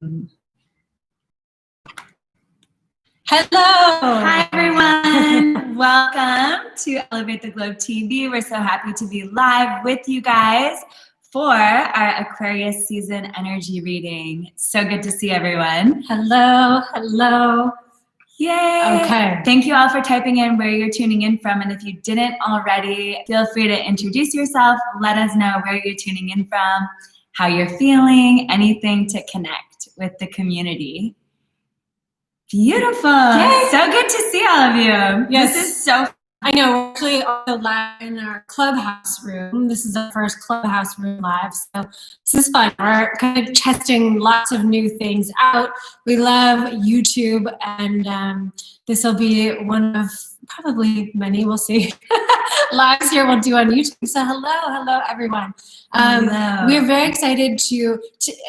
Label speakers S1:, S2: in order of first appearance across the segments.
S1: Hello. Hi, everyone. Welcome to Elevate the Globe TV. We're so happy to be live with you guys for our Aquarius season energy reading. So good to see everyone.
S2: Hello. Hello.
S1: Yay.
S2: Okay.
S1: Thank you all for typing in where you're tuning in from. And if you didn't already, feel free to introduce yourself. Let us know where you're tuning in from, how you're feeling, anything to connect with the community. Beautiful. Yay. So good to see all of you.
S2: Yes.
S1: This is so
S2: I know, we're actually also live in our clubhouse room. This is our first clubhouse room live, so this is fun. We're kind of testing lots of new things out. We love YouTube, and this will be one of probably many, we'll see, lives here we'll do on YouTube. So hello everyone.
S1: hello.
S2: We're very excited to,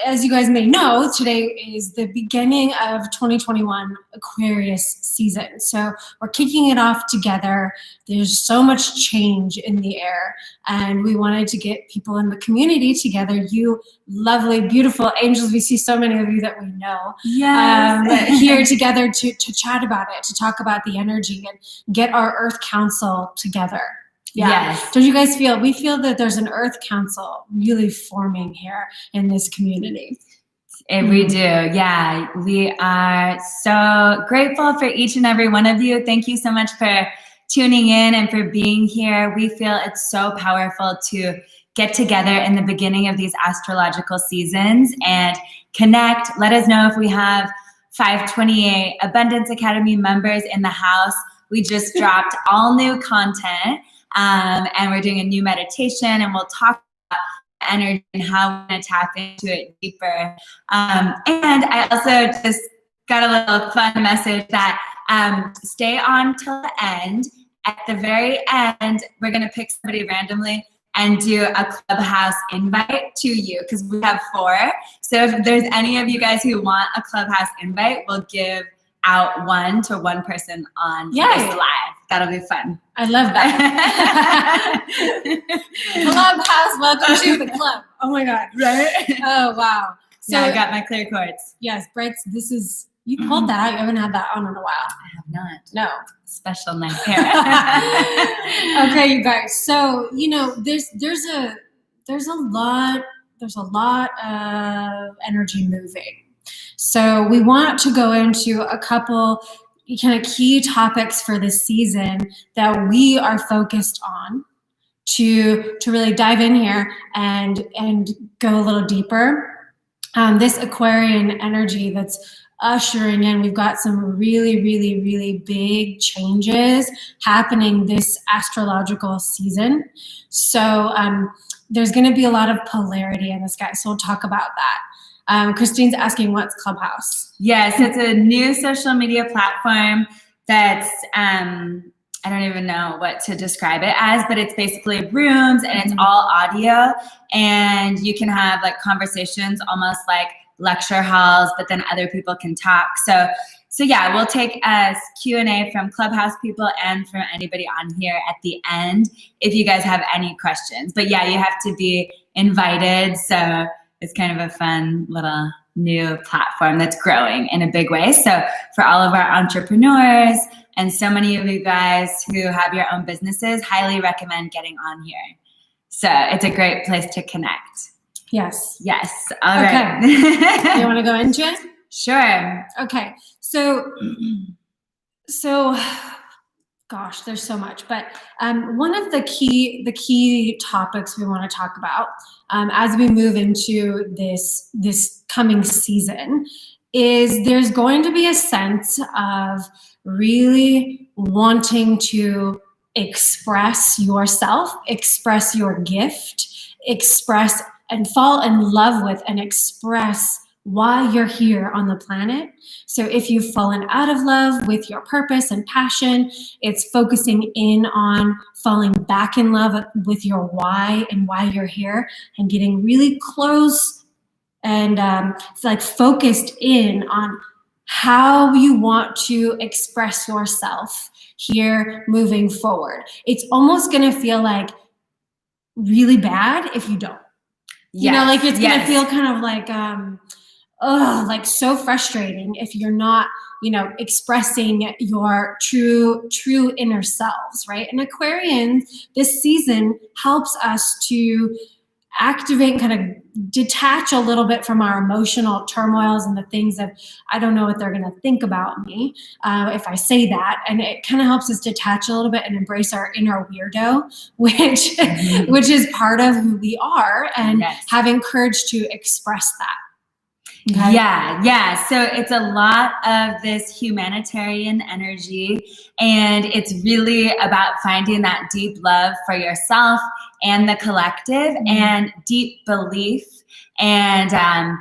S2: as you guys may know, today is the beginning of 2021 Aquarius season. So we're kicking it off together. There's so much change in the air, and we wanted to get people in the community together. You lovely, beautiful angels. We see so many of you that we know.
S1: Yes.
S2: Here together to chat about it, to talk about the energy and get our Earth Council together. Yeah.
S1: Yes.
S2: Don't you guys feel? We feel that there's an Earth Council really forming here in this community.
S1: We do. Yeah. We are so grateful for each and every one of you. Thank you so much for tuning in and for being here. We feel it's so powerful to get together in the beginning of these astrological seasons and connect. Let us know if we have 528 Abundance Academy members in the house. We just dropped all new content, and we're doing a new meditation, and we'll talk about energy and how we're going to tap into it deeper. And I also just got a little fun message that stay on till the end. At the very end, we're going to pick somebody randomly and do a clubhouse invite to you, because we have 4. So if there's any of you guys who want a clubhouse invite, we'll give out one to one person on this live. That'll be fun.
S2: I love that. Clubhouse, welcome to the club. Oh my God.
S1: Right?
S2: Oh, wow.
S1: So I got my clear quartz.
S2: Yes, Britt, this is, you pulled that out. You haven't had that on in a while.
S1: I have not.
S2: No.
S1: Special night here.
S2: Okay, you guys. So, you know, there's a lot of energy moving. So we want to go into a couple kind of key topics for this season that we are focused on to really dive in here and go a little deeper. This Aquarian energy that's ushering in, we've got some really big changes happening this astrological season. So there's going to be a lot of polarity in this, guys. So we'll talk about that. Christine's asking, what's Clubhouse?
S1: Yes, it's a new social media platform that's, I don't even know what to describe it as, but it's basically rooms and it's all audio, and you can have like conversations almost like lecture halls, but then other people can talk. So yeah, we'll take Q&A from Clubhouse people and from anybody on here at the end if you guys have any questions. But yeah, you have to be invited. So it's kind of a fun little new platform that's growing in a big way. So for all of our entrepreneurs and so many of you guys who have your own businesses, highly recommend getting on here. So it's a great place to connect.
S2: Yes.
S1: Yes. All right.
S2: You want to go into it?
S1: Sure.
S2: Okay. So gosh, there's so much, but one of the key topics we want to talk about as we move into this coming season is there's going to be a sense of really wanting to express yourself, express your gift, express and fall in love with and express why you're here on the planet. So if you've fallen out of love with your purpose and passion, it's focusing in on falling back in love with your why and why you're here, and getting really close and like focused in on how you want to express yourself here moving forward. It's almost going to feel like really bad if you don't. You know, like it's going to feel kind of like like so frustrating if you're not, expressing your true inner selves, right? And Aquarians, this season helps us to activate, kind of detach a little bit from our emotional turmoils and the things of, I don't know what they're going to think about me if I say that. And it kind of helps us detach a little bit and embrace our inner weirdo, which which is part of who we are, and having courage to express that.
S1: Okay. Yeah. So it's a lot of this humanitarian energy, and it's really about finding that deep love for yourself and the collective, and deep belief, and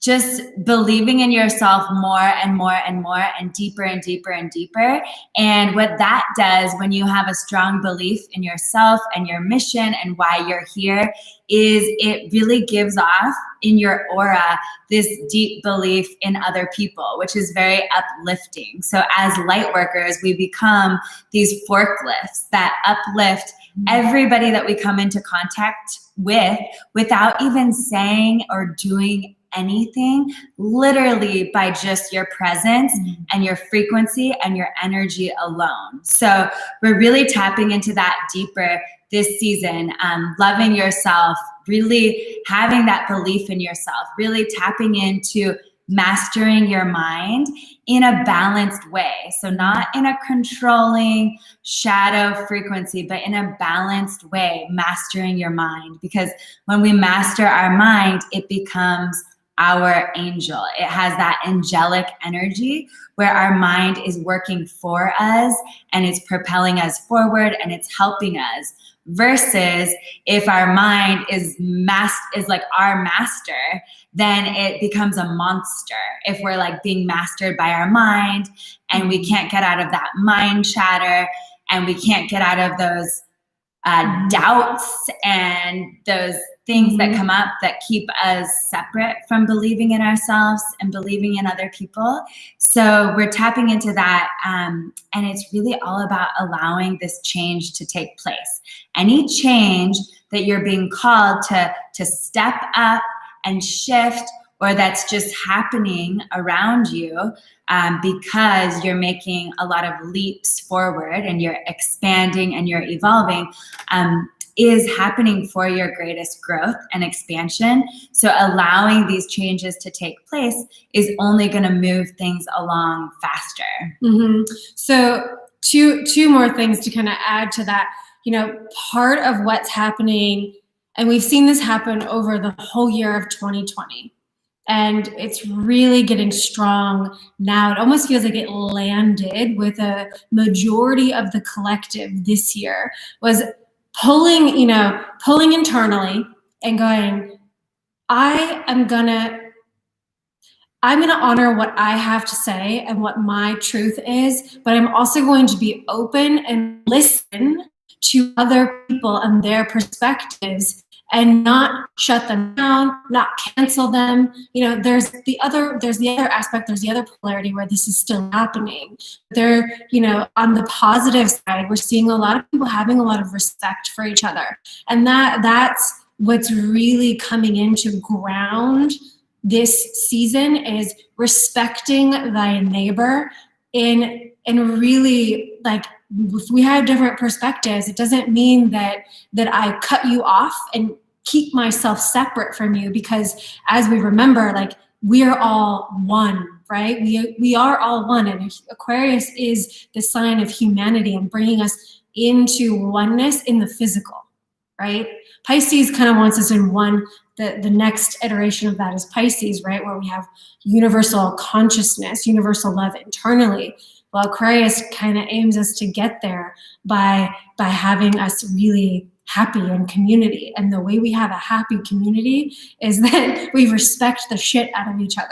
S1: just believing in yourself more and more and more, and deeper and deeper and deeper. And what that does when you have a strong belief in yourself and your mission and why you're here is it really gives off in your aura this deep belief in other people, which is very uplifting. So as light workers, we become these forklifts that uplift everybody that we come into contact with without even saying or doing anything, literally by just your presence and your frequency and your energy alone. So we're really tapping into that deeper this season, loving yourself, really having that belief in yourself, really tapping into mastering your mind in a balanced way. So not in a controlling shadow frequency, but in a balanced way, mastering your mind. Because when we master our mind, it becomes our angel. It has that angelic energy where our mind is working for us and it's propelling us forward and it's helping us. Versus if our mind is like our master, then it becomes a monster. If we're like being mastered by our mind and we can't get out of that mind chatter, and we can't get out of those doubts and those things that come up that keep us separate from believing in ourselves and believing in other people. So we're tapping into that, and it's really all about allowing this change to take place. Any change that you're being called to step up and shift, or that's just happening around you because you're making a lot of leaps forward and you're expanding and you're evolving, is happening for your greatest growth and expansion. So allowing these changes to take place is only going to move things along faster.
S2: So two more things to kind of add to that. Part of what's happening, and we've seen this happen over the whole year of 2020, and it's really getting strong now. It almost feels like it landed with a majority of the collective this year, was pulling internally and going, I'm gonna honor what I have to say and what my truth is, but I'm also going to be open and listen to other people and their perspectives, and not shut them down, not cancel them. There's the other aspect, there's the other polarity where this is still happening. On the positive side, we're seeing a lot of people having a lot of respect for each other. And that's what's really coming into ground this season, is respecting thy neighbor in really, like, if we have different perspectives, it doesn't mean that I cut you off and keep myself separate from you, because as we remember, like, we are all one, right? We are all one, and Aquarius is the sign of humanity and bringing us into oneness in the physical, right? Pisces kind of wants us in one. The next iteration of that is Pisces, right? Where we have universal consciousness, universal love internally. Well, Aquarius kind of aims us to get there by having us really happy in community. And the way we have a happy community is that we respect the shit out of each other.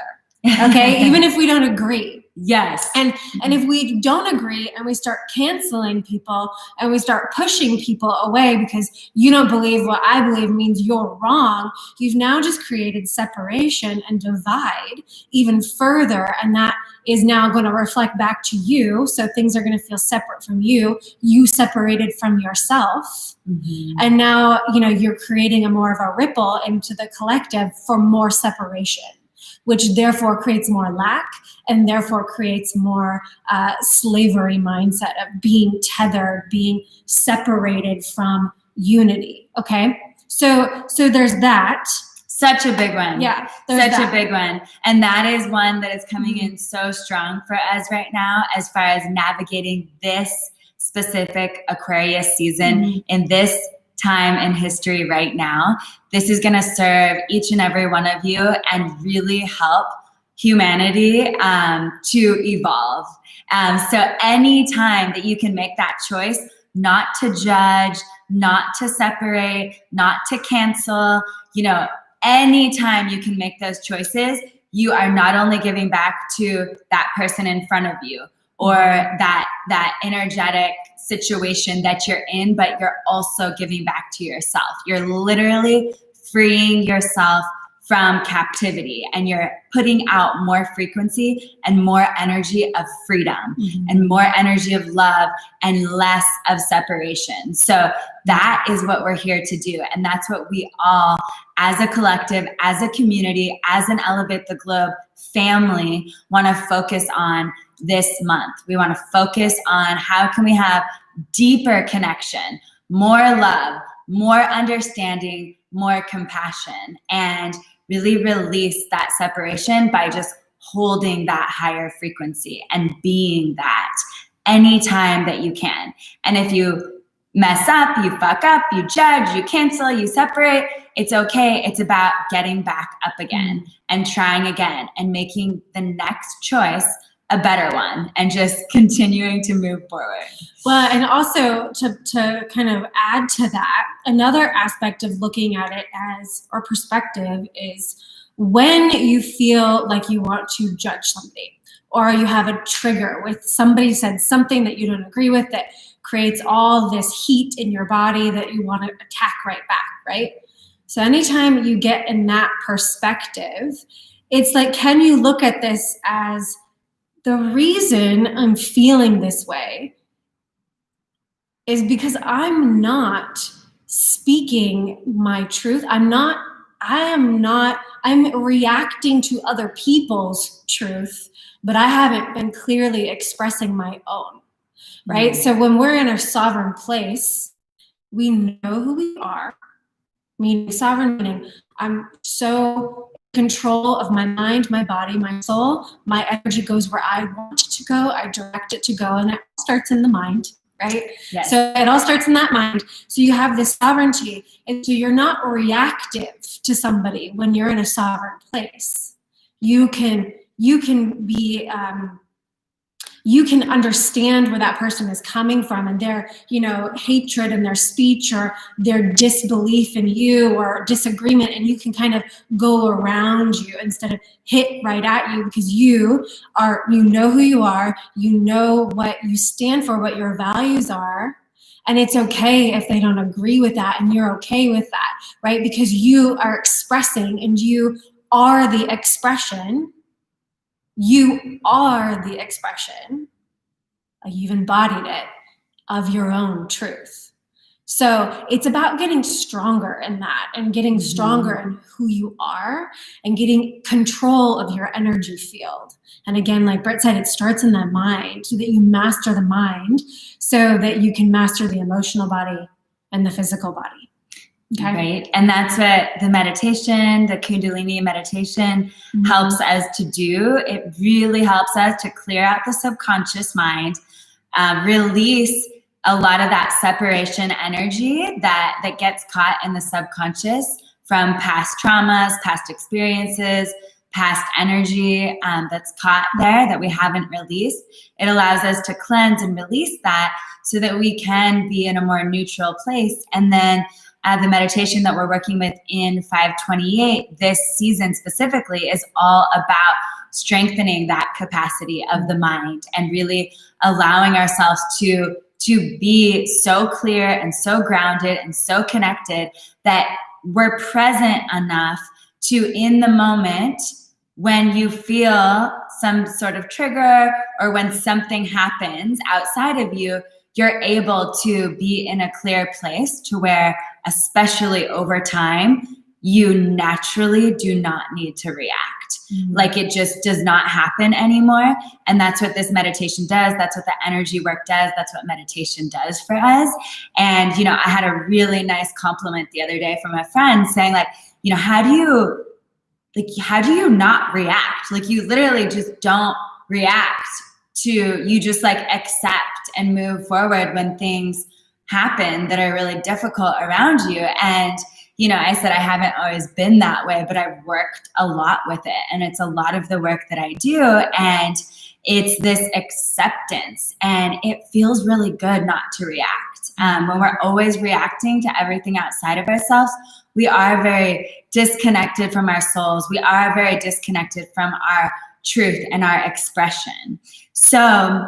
S2: Okay? Even if we don't agree.
S1: Yes.
S2: And if we don't agree and we start canceling people and we start pushing people away because you don't believe what I believe means you're wrong, you've now just created separation and divide even further. And that is now going to reflect back to you. So things are going to feel separate from you. You separated from yourself. And now, you're creating a more of a ripple into the collective for more separation. which therefore creates more lack and therefore creates more slavery mindset of being tethered, being separated from unity. Okay, so there's that.
S1: Such a big one.
S2: Yeah,
S1: such a big one. And that is one that is coming in so strong for us right now as far as navigating this specific Aquarius season in this time in history right now. This is going to serve each and every one of you and really help humanity to evolve. So anytime that you can make that choice, not to judge, not to separate, not to cancel, anytime you can make those choices, you are not only giving back to that person in front of you or that energetic situation that you're in, but you're also giving back to yourself. You're literally freeing yourself from captivity, and you're putting out more frequency and more energy of freedom and more energy of love and less of separation. So that is what we're here to do. And that's what we all, as a collective, as a community, as an Elevate the Globe family, want to focus on this month. We want to focus on how can we have deeper connection, more love, more understanding, more compassion, and really release that separation by just holding that higher frequency and being that anytime that you can. And if you mess up, you fuck up, you judge, you cancel, you separate, it's okay. It's about getting back up again and trying again and making the next choice a better one and just continuing to move forward.
S2: Well, and also to kind of add to that, another aspect of looking at it as, or perspective, is when you feel like you want to judge somebody or you have a trigger with somebody said something that you don't agree with that creates all this heat in your body that you want to attack right back, right? So anytime you get in that perspective, it's like, can you look at this as the reason I'm feeling this way is because I'm not speaking my truth. I'm reacting to other people's truth, but I haven't been clearly expressing my own, right? So when we're in a sovereign place, we know who we are, meaning sovereign, meaning I'm so control of my mind, my body, my soul. My energy goes where I want it to go. I direct it to go, and it all starts in the mind, right?
S1: Yes.
S2: So it all starts in that mind. So you have this sovereignty, and so you're not reactive to somebody when you're in a sovereign place. You can be you can understand where that person is coming from and their, hatred in their speech or their disbelief in you or disagreement, and you can kind of go around you instead of hit right at you, because you know who you are, you know what you stand for, what your values are, and it's okay if they don't agree with that, and you're okay with that, right? Because you are expressing and you are the expression. You are the expression, you've embodied it, of your own truth. So it's about getting stronger in that and getting stronger in who you are and getting control of your energy field. And again, like Britt said, it starts in the mind, so that you master the mind so that you can master the emotional body and the physical body. Okay.
S1: Right. And that's what the meditation, the Kundalini meditation helps us to do. It really helps us to clear out the subconscious mind, release a lot of that separation energy that gets caught in the subconscious from past traumas, past experiences, past energy that's caught there that we haven't released. It allows us to cleanse and release that so that we can be in a more neutral place. And then the meditation that we're working with in 528 this season specifically is all about strengthening that capacity of the mind and really allowing ourselves to be so clear and so grounded and so connected that we're present enough to, in the moment, when you feel some sort of trigger or when something happens outside of you, you're able to be in a clear place to where, especially over time, you naturally do not need to react. Like it just does not happen anymore. And that's what this meditation does. That's what the energy work does. That's what meditation does for us. And, you know, I had a really nice compliment the other day from a friend saying like, you know, how do you not react? Like you literally just don't react you just like accept and move forward when things happen that are really difficult around you. And, you know, I said, I haven't always been that way, but I've worked a lot with it. And it's a lot of the work that I do. And it's this acceptance, and it feels really good not to react. When we're always reacting to everything outside of ourselves, we are very disconnected from our souls. We are very disconnected from our truth and our expression. So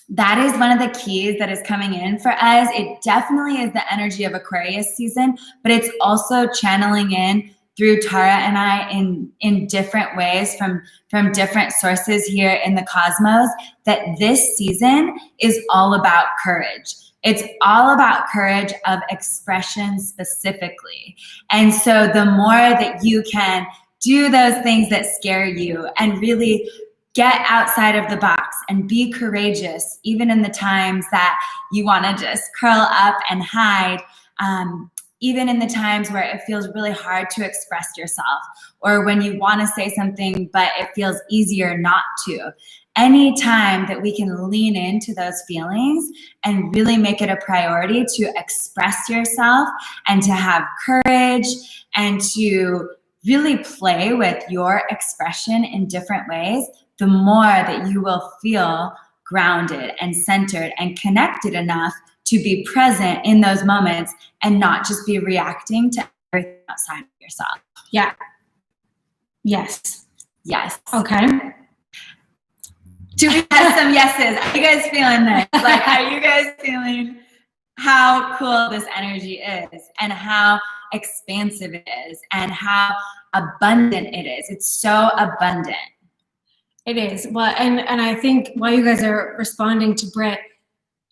S1: that is one of the keys that is coming in for us. It definitely is the energy of Aquarius season, but it's also channeling in through Tara and I in different ways from different sources here in the cosmos, that this season is all about courage. It's all about courage of expression specifically. And so the more that you can do those things that scare you and really get outside of the box and be courageous, even in the times that you want to just curl up and hide, even in the times where it feels really hard to express yourself, or when you want to say something but it feels easier not to. Any time that we can lean into those feelings and really make it a priority to express yourself and to have courage and to really play with your expression in different ways, the more that you will feel grounded and centered and connected enough to be present in those moments and not just be reacting to everything outside of yourself.
S2: Yeah. Yes.
S1: Yes.
S2: Okay.
S1: Do we have some yeses? Are you guys feeling this? Like, are you guys feeling how cool this energy is and how expansive it is and how abundant it is? It's so abundant.
S2: It is. Well, and I think while you guys are responding to Britt,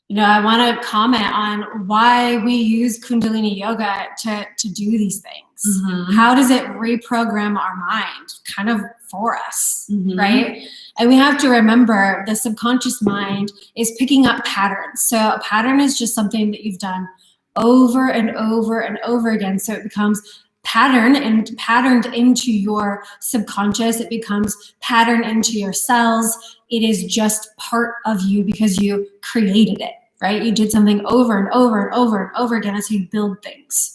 S2: you know, I want to comment on why we use Kundalini Yoga to do these things. Mm-hmm. How does it reprogram our mind kind of for us, mm-hmm. right? And we have to remember the subconscious mind is picking up patterns. So a pattern is just something that you've done over and over and over again. So it becomes patterned into your subconscious. It becomes patterned into your cells. It is just part of you because you created it, right? You did something over and over and over and over again. That's how you build things.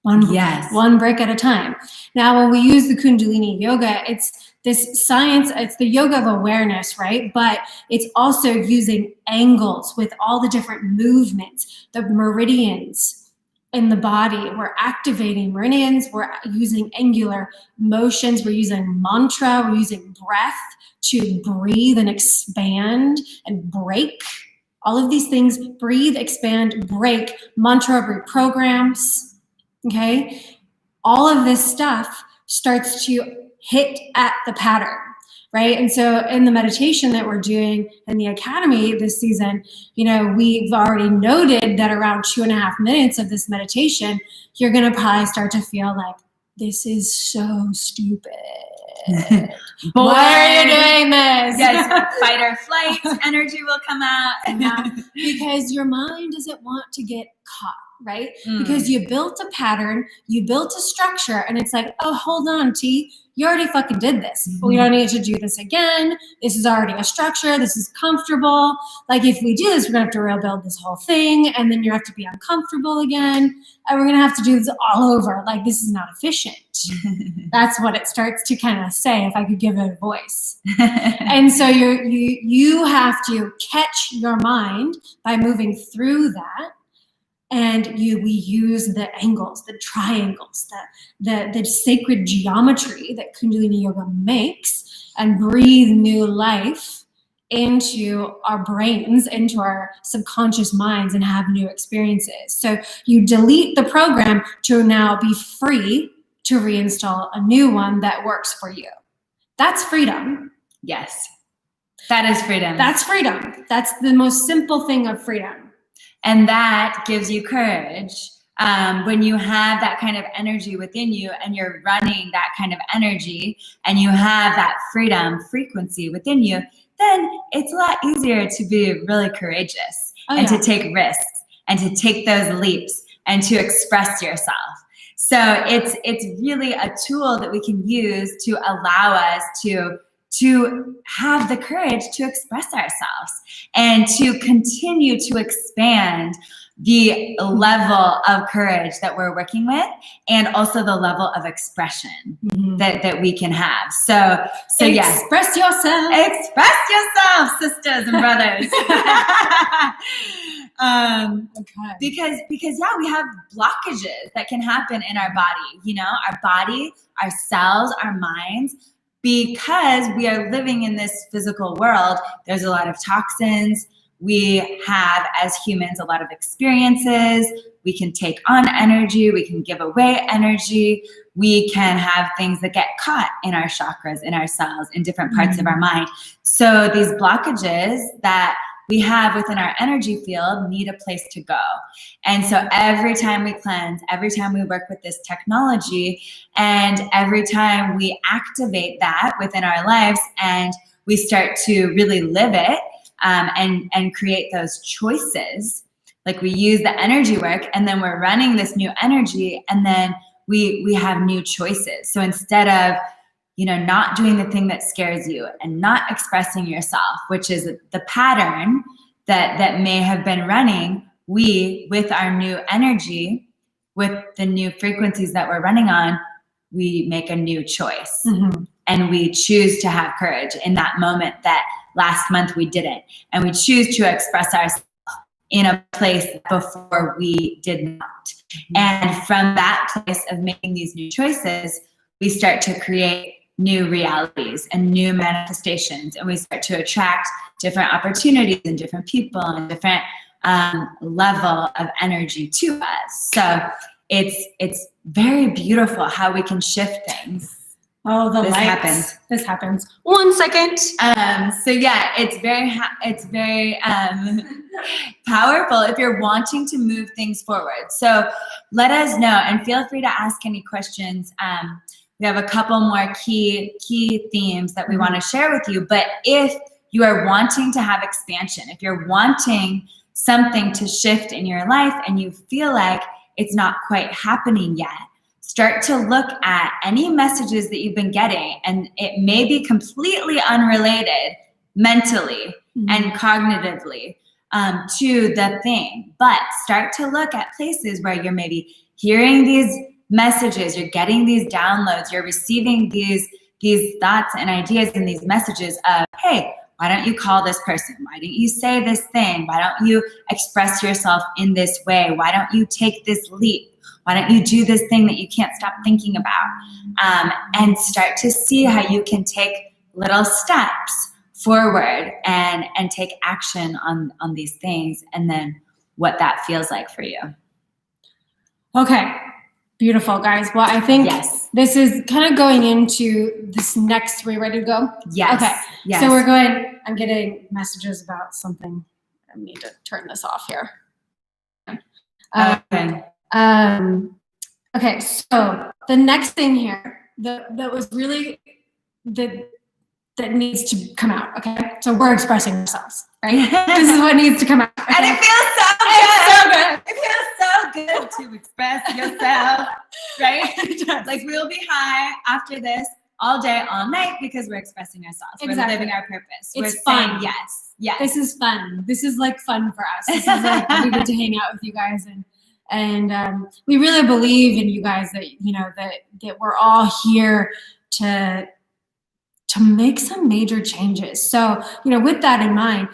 S2: One brick at a time. Now, when we use the Kundalini Yoga, it's this science, it's the yoga of awareness, right? But it's also using angles with all the different movements, the meridians in the body. We're activating meridians. We're using angular motions. We're using mantra. We're using breath to breathe and expand and break. All of these things, breathe, expand, break, mantra reprograms, okay? All of this stuff starts to hit at the pattern, right? And so in the meditation that we're doing in the Academy this season, you know, we've already noted that around 2.5 minutes of this meditation, you're going to probably start to feel like, this is so stupid. Why are you doing this?
S1: Yes, fight or flight energy will come out.
S2: Because your mind doesn't want to get caught, right? Because you built a pattern, you built a structure, and it's like, oh, hold on, T, you already fucking did this. We don't need to do this again. This is already a structure. This is comfortable. Like, if we do this, we're going to have to rebuild this whole thing, and then you have to be uncomfortable again, and we're going to have to do this all over. Like, this is not efficient. That's what it starts to kind of say, if I could give it a voice. And so you have to catch your mind by moving through that. And we use the angles, the triangles, the sacred geometry that Kundalini Yoga makes, and breathe new life into our brains, into our subconscious minds, and have new experiences. So you delete the program to now be free to reinstall a new one that works for you. That's freedom.
S1: Yes, that is freedom.
S2: That's freedom. That's the most simple thing of freedom.
S1: And that gives you courage when you have that kind of energy within you and you're running that kind of energy and you have that freedom frequency within you, then it's a lot easier to be really courageous and to take risks and to take those leaps and to express yourself. So it's really a tool that we can use to allow us to have the courage to express ourselves and to continue to expand the level of courage that we're working with, and also the level of expression that we can have. So
S2: express yourself.
S1: Express yourself, sisters and brothers. Because we have blockages that can happen in our body, our body, our cells, our minds. Because we are living in this physical world, there's a lot of toxins. We have, as humans, a lot of experiences. We can take on energy. We can give away energy. We can have things that get caught in our chakras, in our cells, in different parts of our mind. So these blockages that we have within our energy field need a place to go. And so every time we cleanse, every time we work with this technology, and every time we activate that within our lives and we start to really live it, and create those choices, like we use the energy work and then we're running this new energy and then we have new choices. So instead of, not doing the thing that scares you and not expressing yourself, which is the pattern that may have been running, we, with our new energy, with the new frequencies that we're running on, we make a new choice. And we choose to have courage in that moment that last month we didn't. And we choose to express ourselves in a place before we did not. And from that place of making these new choices, we start to create new realities and new manifestations. And we start to attract different opportunities and different people and different level of energy to us. So it's very beautiful how we can shift things.
S2: Oh, the lights. This happens. 1 second.
S1: It's very powerful if you're wanting to move things forward. So let us know and feel free to ask any questions. We have a couple more key themes that we want to share with you. But if you are wanting to have expansion, if you're wanting something to shift in your life and you feel like it's not quite happening yet, start to look at any messages that you've been getting, and it may be completely unrelated mentally and cognitively to the thing, but start to look at places where you're maybe hearing these messages, you're getting these downloads, you're receiving these thoughts and ideas and these messages of, hey, why don't you call this person? Why don't you say this thing? Why don't you express yourself in this way? Why don't you take this leap? Why don't you do this thing that you can't stop thinking about? And start to see how you can take little steps forward and take action on these things, and then what that feels like for you.
S2: Okay. Beautiful, guys. Well, I think this is kind of going into this next. Are we ready to go?
S1: Yes.
S2: Okay.
S1: Yes.
S2: So we're going. I'm getting messages about something. I need to turn this off here. Okay. So the next thing here that was really that needs to come out. Okay. So we're expressing ourselves, right? This is what needs to come out. Okay?
S1: And it feels so good. It's so good. It feels so good to express yourself, right? Like we'll be high after this all day, all night, because we're expressing ourselves.
S2: Exactly.
S1: We're living our purpose.
S2: It's
S1: we're
S2: fun.
S1: saying yes. Yes.
S2: This is fun. This is like fun for us. This is like we get to hang out with you guys, and we really believe in you guys that that we're all here to make some major changes. So with that in mind,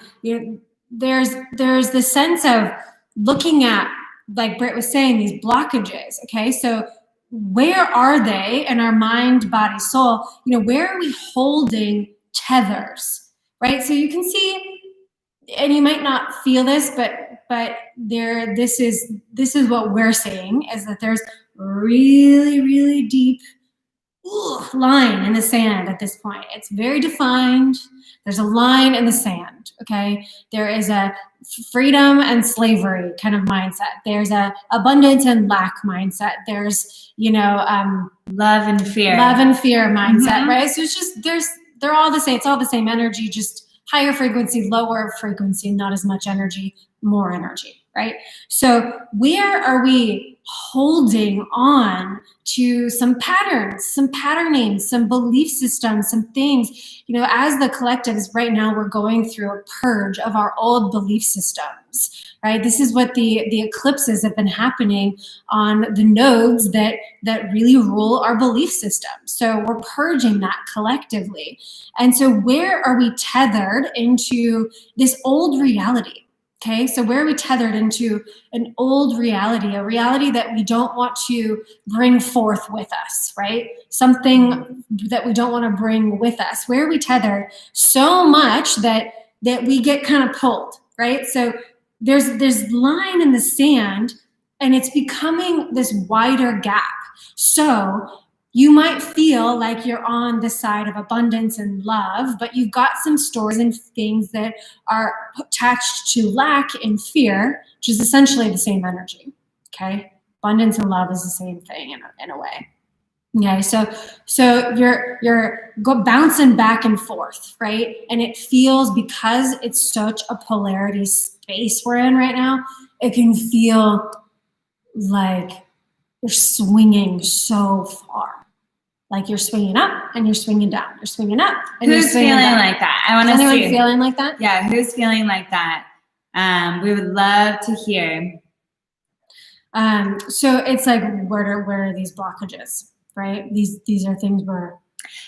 S2: there's the sense of looking at, like Britt was saying, these blockages. Okay, so where are they in our mind, body, soul? Where are we holding tethers, right? So you can see, and you might not feel this, but this is what we're seeing, is that there's really, really deep line in the sand at this point. It's very defined. There's a line in the sand, okay? There is a freedom and slavery kind of mindset. There's a abundance and lack mindset. There's,
S1: love and fear
S2: mindset, right? So it's just, they're all the same. It's all the same energy, just higher frequency, lower frequency, not as much energy, more energy, right? So where are we holding on to some patterns, some patternings, some belief systems, some things, as the collective is right now, we're going through a purge of our old belief systems, right? This is what the eclipses have been happening on the nodes that really rule our belief system. So we're purging that collectively. And so where are we tethered into this old reality? Okay, so where are we tethered into an old reality, a reality that we don't want to bring forth with us, right? Something that we don't want to bring with us. Where are we tethered so much that we get kind of pulled, right? So there's line in the sand, and it's becoming this wider gap. So you might feel like you're on the side of abundance and love, but you've got some stories and things that are attached to lack and fear, which is essentially the same energy, okay? Abundance and love is the same thing in a way. Okay, so you're bouncing back and forth, right? And it feels, because it's such a polarity space we're in right now, it can feel like you're swinging so far. Like you're swinging up and you're swinging down. You're swinging up and
S1: who's feeling like that? I want to see.
S2: Anyone feeling like that?
S1: Yeah, who's feeling like that? We would love to hear.
S2: So it's like, where are these blockages, right? These are things we're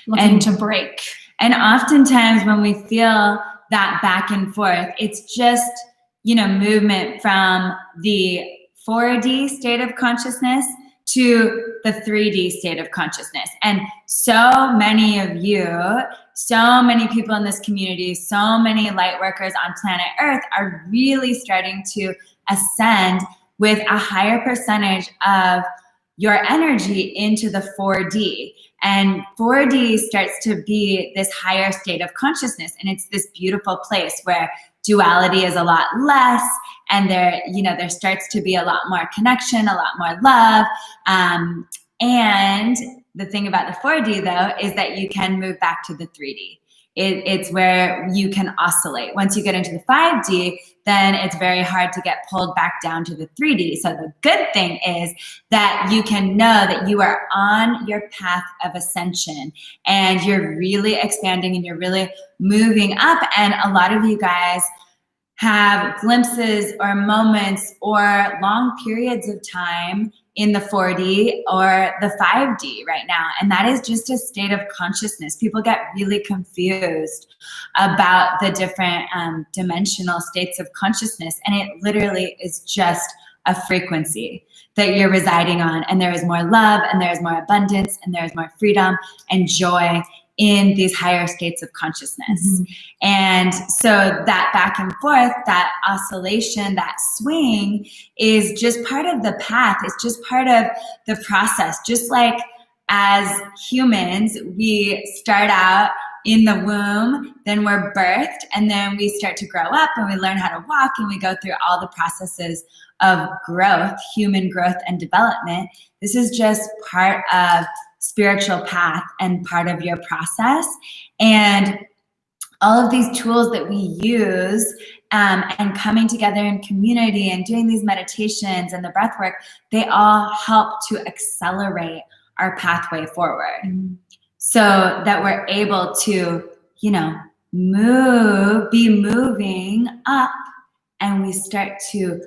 S2: looking to break.
S1: And oftentimes when we feel that back and forth, it's just, movement from the 4D state of consciousness to the 3D state of consciousness. And so many of you, so many people in this community, so many light workers on planet Earth are really starting to ascend with a higher percentage of your energy into the 4D. And 4D starts to be this higher state of consciousness. And it's this beautiful place where duality is a lot less, and there starts to be a lot more connection, a lot more love. And the thing about the 4D though is that you can move back to the 3D. It's where you can oscillate. Once you get into the 5D, then it's very hard to get pulled back down to the 3D. So the good thing is that you can know that you are on your path of ascension, and you're really expanding and you're really moving up. And a lot of you guys have glimpses or moments or long periods of time in the 4D or the 5D right now. And that is just a state of consciousness. People get really confused about the different dimensional states of consciousness. And it literally is just a frequency that you're residing on. And there is more love, and there is more abundance, and there is more freedom and joy in these higher states of consciousness. And so that back and forth, that oscillation, that swing is just part of the path. It's just part of the process. Just like as humans, we start out in the womb, then we're birthed, and then we start to grow up and we learn how to walk, and we go through all the processes of growth, human growth and development. This is just part of spiritual path and part of your process. And all of these tools that we use and coming together in community and doing these meditations and the breath work, they all help to accelerate our pathway forward so that we're able to, be moving up, and we start to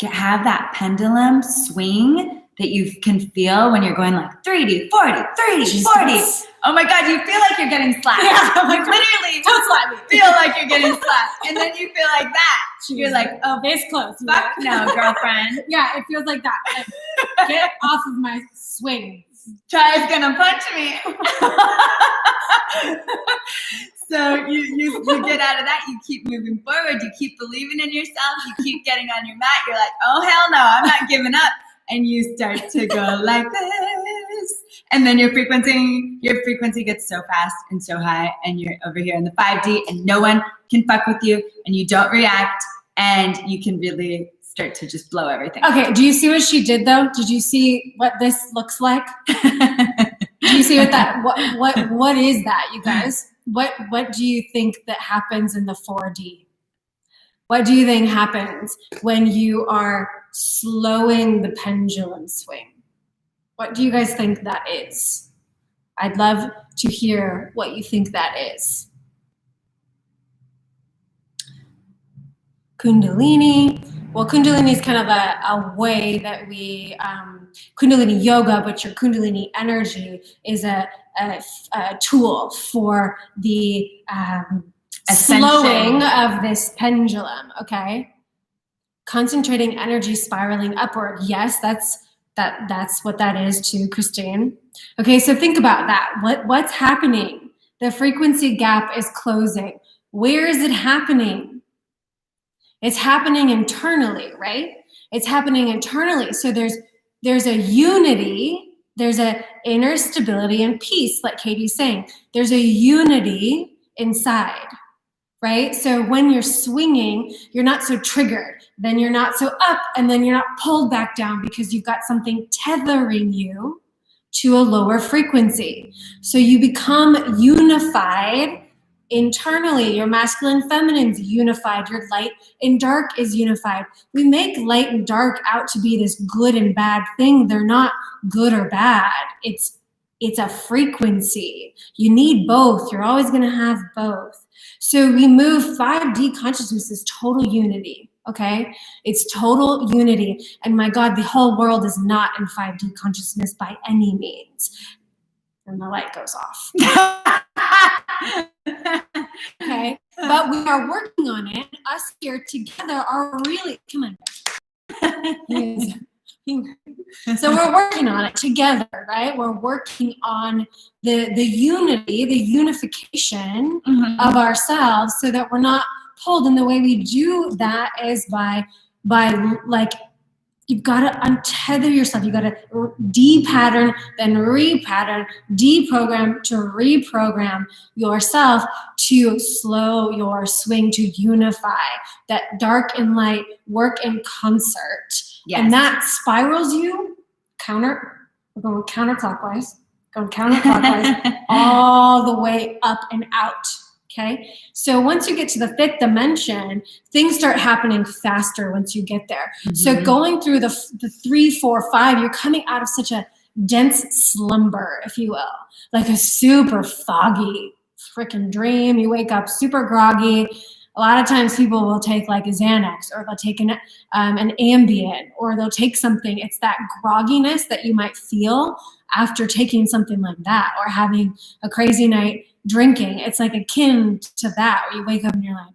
S1: have that pendulum swing that you can feel when you're going like 3D, 40, 3D, 40. Oh my God, you feel like you're getting slapped.
S2: Yeah,
S1: you literally
S2: don't slap me.
S1: feel like you're getting slapped. And then you feel like that. You're like, oh,
S2: this close.
S1: Fuck no, girlfriend.
S2: Yeah, it feels like that. Like, get off of my swing.
S1: Ty's gonna punch me. So you get out of that, you keep moving forward, you keep believing in yourself, you keep getting on your mat, you're like, oh hell no, I'm not giving up. And you start to go like this, And then your frequency gets so fast and so high, and you're over here in the 5D, and no one can fuck with you, and you don't react, and you can really start to just blow everything.
S2: Okay, do you see what she did though? Did you see what this looks like? Do you see what that, what is that, you guys? What do you think that happens in the 4D? What do you think happens when you are slowing the pendulum swing? What do you guys think that is? I'd love to hear what you think that is. Kundalini. Well, Kundalini is kind of a way that we, Kundalini Yoga, but your Kundalini energy is a tool for the slowing of this pendulum, okay? Concentrating energy spiraling upward. Yes, that's what that is too, Christine. Okay, so think about that. What's happening? The frequency gap is closing. Where is it happening? It's happening internally, right? It's happening internally. So there's a unity, there's a inner stability and peace, like Katie's saying. There's a unity inside, right? So when you're swinging, you're not so triggered. Then you're not so up, and then you're not pulled back down because you've got something tethering you to a lower frequency. So you become unified internally. Your masculine, feminine's unified. Your light and dark is unified. We make light and dark out to be this good and bad thing. They're not good or bad. It's a frequency. You need both. You're always going to have both. So we move 5D consciousness is total unity. Okay, it's total unity. And my God, the whole world is not in 5D consciousness by any means. And the light goes off. Okay, but we are working on it. Us here together are really, come on. So we're working on it together, right? We're working on the unity, the unification of ourselves so that we're not pulled. And the way we do that is by like, you've got to untether yourself. You've got to de-pattern, then re-pattern, deprogram to reprogram yourself to slow your swing, to unify. That dark and light work in concert. Yes. And that spirals you we're going counterclockwise, all the way up and out. Okay, so once you get to the 5th dimension, things start happening faster once you get there. So going through the 3, 4, 5, you're coming out of such a dense slumber, if you will, like a super foggy freaking dream. You wake up super groggy. A lot of times people will take like a Xanax, or they'll take an Ambien, or they'll take something. It's that grogginess that you might feel after taking something like that, or having a crazy night drinking. It's like akin to that, where you wake up and you're like,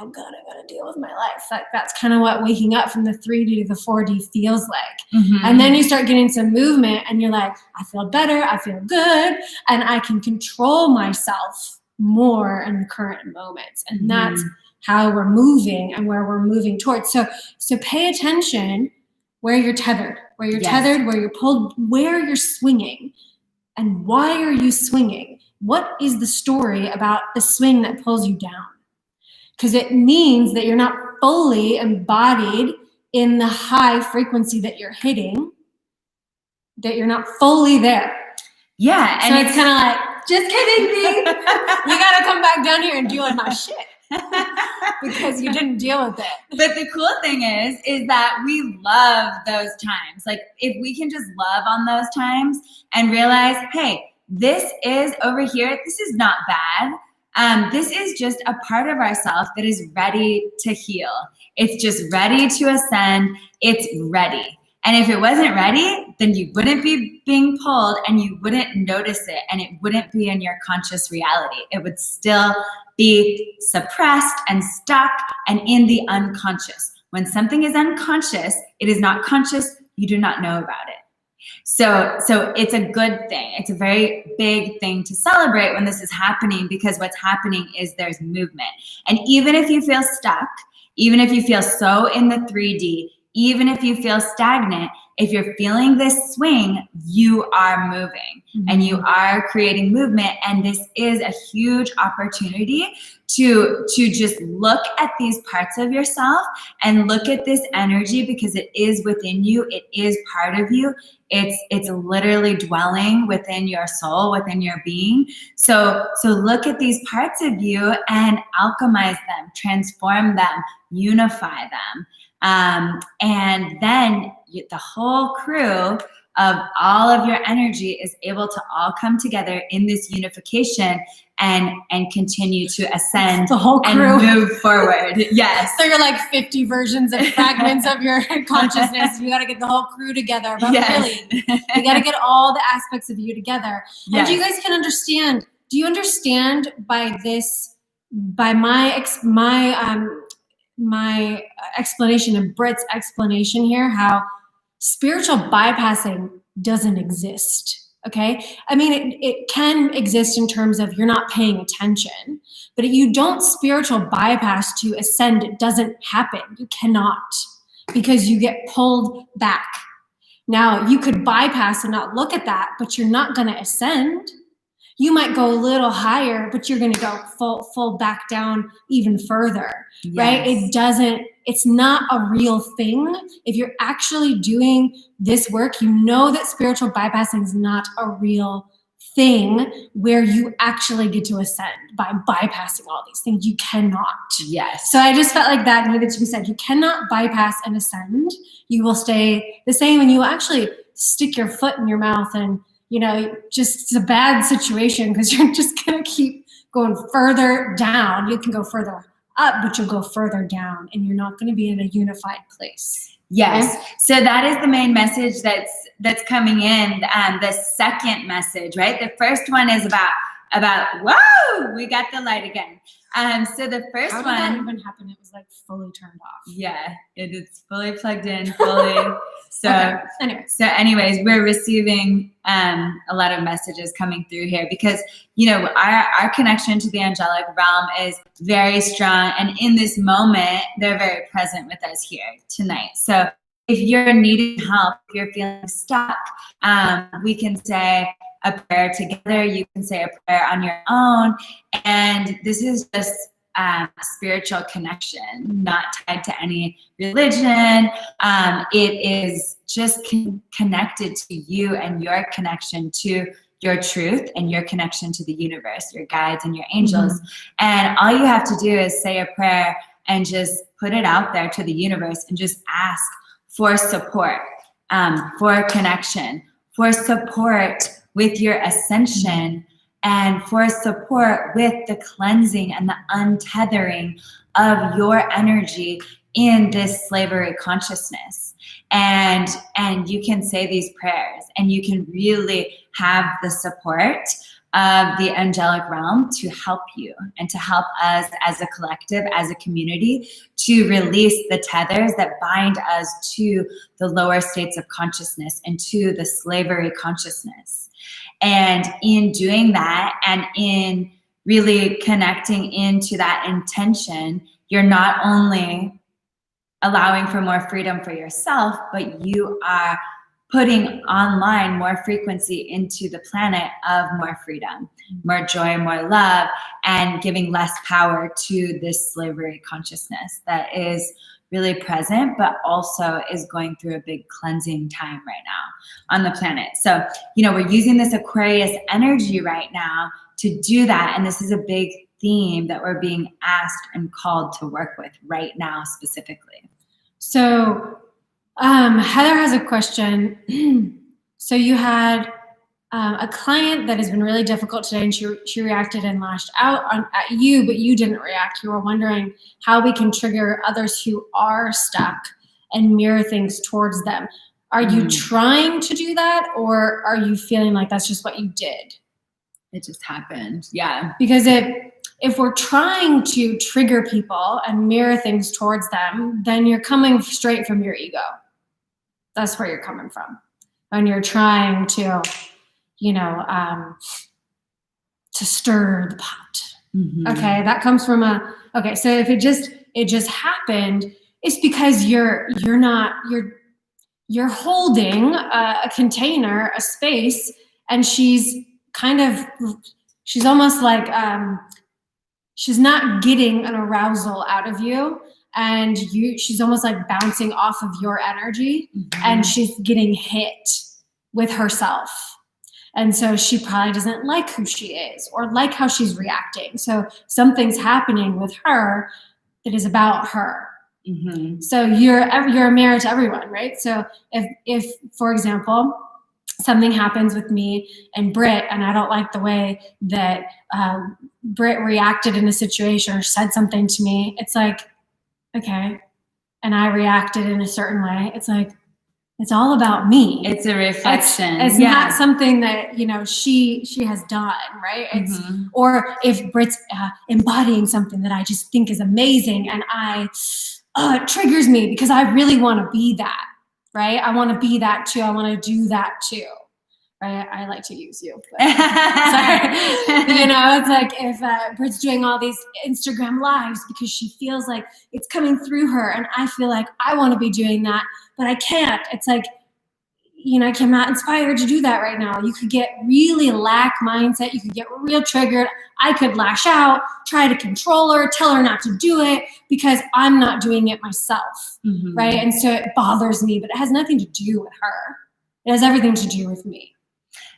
S2: oh God, I gotta deal with my life. That's kind of what waking up from the 3D to the 4D feels like. And then you start getting some movement and you're like, I feel better, I feel good, and I can control myself more in the current moments. And that's how we're moving and where we're moving towards. So pay attention where you're tethered, where you're pulled, where you're swinging, and why are you swinging? What is the story about the swing that pulls you down? Because it means that you're not fully embodied in the high frequency that you're hitting, that you're not fully there.
S1: Yeah.
S2: And so it's kind of like, just kidding, B. You got to come back down here and deal with my shit. Because you didn't deal with it.
S1: But the cool thing is that we love those times. Like, if we can just love on those times and realize, hey, this is over here, this is not bad. This is just a part of ourselves that is ready to heal. It's just ready to ascend. It's ready. And if it wasn't ready, then you wouldn't be being pulled, and you wouldn't notice it, and it wouldn't be in your conscious reality. It would still be suppressed and stuck and in the unconscious. When something is unconscious, it is not conscious. You do not know about it. So it's a good thing. It's a very big thing to celebrate when this is happening, because what's happening is there's movement. And even if you feel stuck, even if you feel so in the 3D, even if you feel stagnant, if you're feeling this swing, you are moving and you are creating movement. And this is a huge opportunity to just look at these parts of yourself and look at this energy, because it is within you. It is part of you. It's literally dwelling within your soul, within your being. So look at these parts of you and alchemize them, transform them, unify them. And then the whole crew of all of your energy is able to all come together in this unification and continue to ascend
S2: the whole crew.
S1: And move forward. Yes.
S2: So you're like 50 versions of fragments of your consciousness. You got to get the whole crew together. But really, you got to get all the aspects of you together.
S1: Yes.
S2: And you guys can understand, do you understand by this, by my explanation and Britt's explanation here, how spiritual bypassing doesn't exist? Okay. I mean, it can exist in terms of you're not paying attention, but if you don't spiritual bypass to ascend, it doesn't happen. You cannot, because you get pulled back. Now, you could bypass and not look at that, but you're not going to ascend. You might go a little higher, but you're going to go full back down even further, right? It's not a real thing. If you're actually doing this work, you know that spiritual bypassing is not a real thing where you actually get to ascend by bypassing all these things. You cannot.
S1: Yes.
S2: So I just felt like that needed to be said. You cannot bypass and ascend. You will stay the same, and you will actually stick your foot in your mouth, and just it's a bad situation because you're just going to keep going further down. You can go further up, but you'll go further down, and you're not going to be in a unified place.
S1: Yes. Okay? So that is the main message that's coming in. The second message, right? The first one is about whoa, we got the light again. So the first
S2: How did
S1: one
S2: that even happen? It was like fully turned off.
S1: Yeah, it's fully plugged in, fully. So,
S2: okay.
S1: Anyways, we're receiving a lot of messages coming through here because, our connection to the angelic realm is very strong. And in this moment, they're very present with us here tonight. So if you're needing help, if you're feeling stuck, we can say a prayer together. You can say a prayer on your own. And this is just spiritual connection, not tied to any religion. It is just connected to you and your connection to your truth and your connection to the universe, your guides and your angels. And all you have to do is say a prayer and just put it out there to the universe and just ask for support, for connection, for support with your ascension, and for support with the cleansing and the untethering of your energy in this slavery consciousness. And you can say these prayers, and you can really have the support of the angelic realm to help you and to help us as a collective, as a community, to release the tethers that bind us to the lower states of consciousness and to the slavery consciousness. And in doing that and in really connecting into that intention, you're not only allowing for more freedom for yourself, but you are putting online more frequency into the planet of more freedom, more joy, more love, and giving less power to this slavery consciousness that is really present, but also is going through a big cleansing time right now on the planet. So, we're using this Aquarius energy right now to do that. And this is a big theme that we're being asked and called to work with right now specifically.
S2: So Heather has a question. So you had a client that has been really difficult today, and she reacted and lashed out at you, but you didn't react. You were wondering how we can trigger others who are stuck and mirror things towards them. Are you trying to do that, or are you feeling like that's just what you did?
S1: It just happened. Yeah.
S2: Because if we're trying to trigger people and mirror things towards them, then you're coming straight from your ego. That's where you're coming from. When you're trying to, to stir the pot. Okay, that comes from so if it just happened, it's because you're you're holding a container, a space, and she's almost like, she's not getting an arousal out of you, and she's almost like bouncing off of your energy, and she's getting hit with herself. And so she probably doesn't like who she is or like how she's reacting. So something's happening with her that is about her. So you're a mirror to everyone, right? So if for example, something happens with me and Britt, and I don't like the way that Britt reacted in a situation or said something to me, it's like, okay, and I reacted in a certain way, it's like, it's all about me.
S1: It's a reflection.
S2: It's not something that, she has done, right? It's or if Britt's embodying something that I just think is amazing, and it triggers me because I really want to be that, right? I want to be that too. I want to do that too, right? I like to use you. But, sorry. It's like if Britt's doing all these Instagram lives because she feels like it's coming through her, and I feel like I want to be doing that, but I can't. It's like, I'm not inspired to do that right now. You could get really lack mindset. You could get real triggered. I could lash out, try to control her, tell her not to do it because I'm not doing it myself, right? And so it bothers me, but it has nothing to do with her. It has everything to do with me.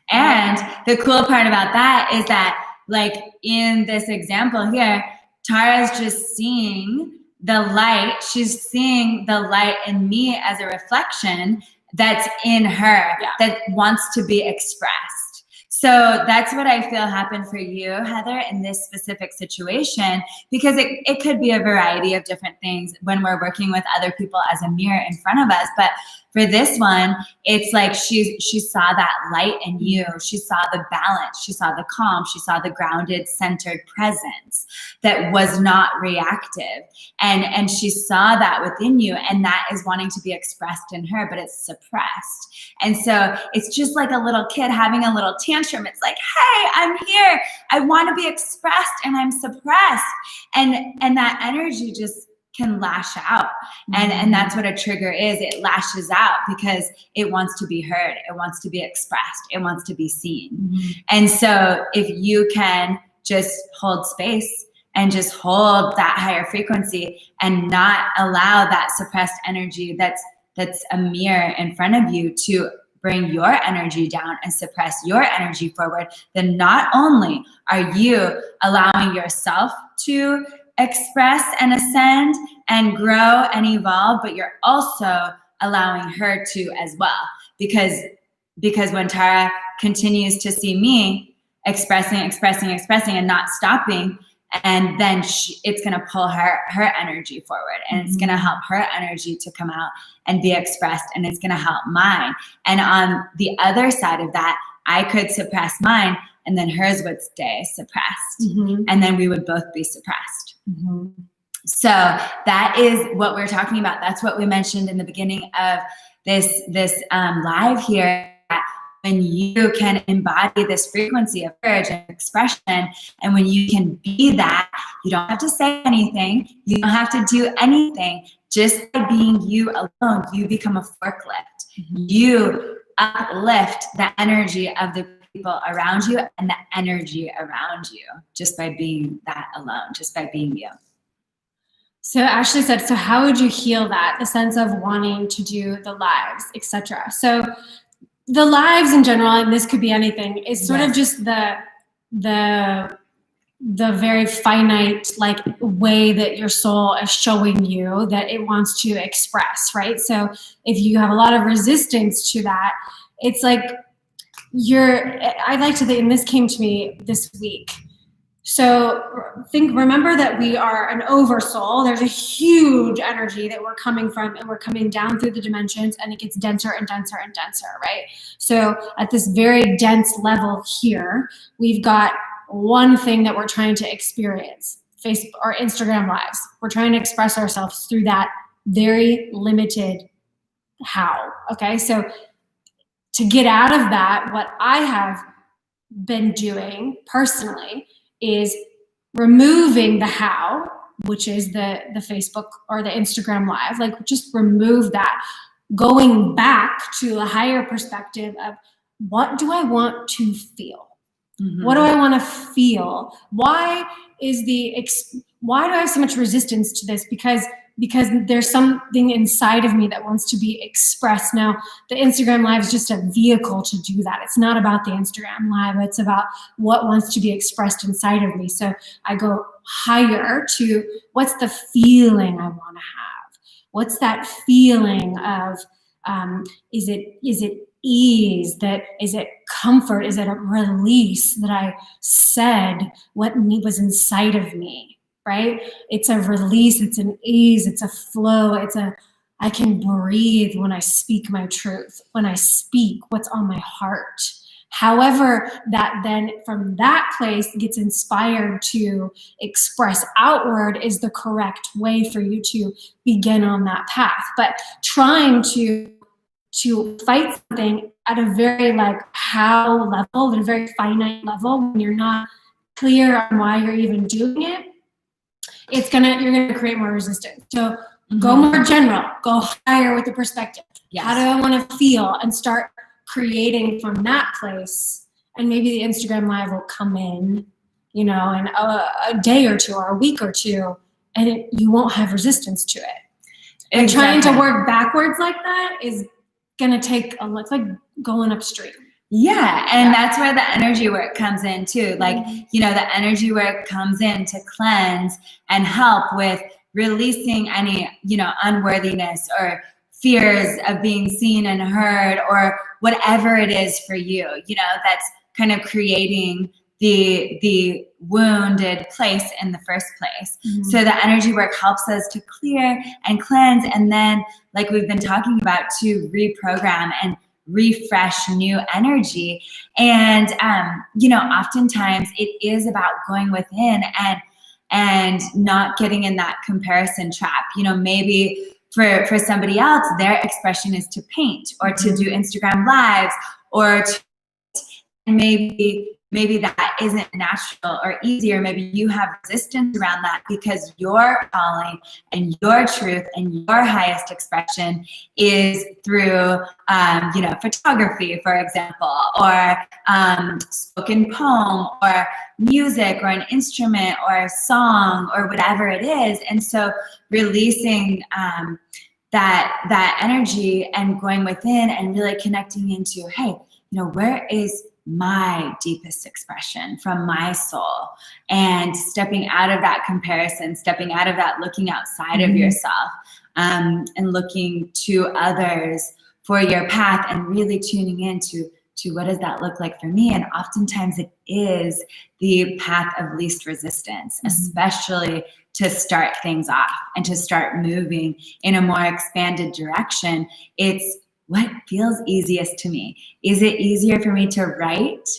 S1: And the cool part about that is that, like in this example here, Tara's just seeing the light. She's seeing the light in me as a reflection that's in her, that wants to be expressed. So that's what I feel happened for you, Heather, in this specific situation, because it could be a variety of different things when we're working with other people as a mirror in front of us. But for this one, it's like she saw that light in you. She saw the balance. She saw the calm. She saw the grounded, centered presence that was not reactive. And she saw that within you, and that is wanting to be expressed in her, but it's suppressed. And so it's just like a little kid having a little tantrum. It's like, hey, I'm here. I want to be expressed, and I'm suppressed. And that energy just can lash out. And that's what a trigger is. It lashes out because it wants to be heard. It wants to be expressed. It wants to be seen. And so if you can just hold space and just hold that higher frequency and not allow that suppressed energy that's a mirror in front of you to bring your energy down and suppress your energy forward, then not only are you allowing yourself to express and ascend and grow and evolve, but you're also allowing her to as well. Because when Tara continues to see me expressing and not stopping, and then it's going to pull her energy forward, and it's going to help her energy to come out and be expressed, and it's going to help mine. And on the other side of that, I could suppress mine, and then hers would stay suppressed, and then we would both be suppressed. So that is what we're talking about. That's what we mentioned in the beginning of this live here. When you can embody this frequency of courage and expression, and when you can be that, you don't have to say anything. You don't have to do anything. Just by being you alone, you become a forklift. You uplift the energy of the people around you and the energy around you just by being that alone, just by being you.
S2: So Ashley said, so how would you heal that? The sense of wanting to do the lives, etc. So the lives in general, and this could be anything, is sort of just the very finite like way that your soul is showing you that it wants to express, right? So if you have a lot of resistance to that, it's like I like to think, and this came to me this week. So remember that we are an oversoul. There's a huge energy that we're coming from, and we're coming down through the dimensions, and it gets denser and denser and denser, right? So at this very dense level here, we've got one thing that we're trying to experience, Facebook or Instagram lives. We're trying to express ourselves through that very limited how, okay? So to get out of that, what I have been doing personally is removing the how, which is the Facebook or the Instagram live, like just remove that. going back to a higher perspective of, what do I want to feel?
S1: Mm-hmm.
S2: What do I want to feel? Why do I have so much resistance to this? Because there's something inside of me that wants to be expressed. Now, the Instagram Live is just a vehicle to do that. It's not about the Instagram Live. It's about what wants to be expressed inside of me. So I go higher to, what's the feeling I want to have? What's that feeling of, is it ease? Is it comfort? Is it a release that I said what was inside of me? Right? It's a release, it's an ease, it's a flow, I can breathe when I speak my truth, when I speak what's on my heart. However, that then from that place gets inspired to express outward is the correct way for you to begin on that path. But trying to fight something at a very how level, at a very finite level, when you're not clear on why you're even doing it, you're gonna create more resistance. So go more general, go higher with the perspective. Yes. How do I want to feel? And start creating from that place. And maybe the Instagram Live will come in, in a day or two or a week or two, and you won't have resistance to it. And trying to work backwards like that is gonna take it's like going upstream.
S1: Yeah, and that's where the energy work comes in too. The energy work comes in to cleanse and help with releasing any, unworthiness or fears of being seen and heard, or whatever it is for you, that's kind of creating the wounded place in the first place. Mm-hmm. So the energy work helps us to clear and cleanse, and then, like we've been talking about, to reprogram and refresh new energy. And oftentimes it is about going within and not getting in that comparison trap. Maybe for somebody else, their expression is to paint or to do Instagram Lives, or maybe that isn't natural or easy, or maybe you have resistance around that because your calling and your truth and your highest expression is through, photography, for example, or spoken poem, or music, or an instrument, or a song, or whatever it is. And so releasing that energy and going within and really connecting into, hey, where is my deepest expression from my soul, and stepping out of that comparison, stepping out of that looking outside of yourself, and looking to others for your path, and really tuning into what does that look like for me. And oftentimes it is the path of least resistance, especially to start things off and to start moving in a more expanded direction. It's what feels easiest to me. Is it easier for me to write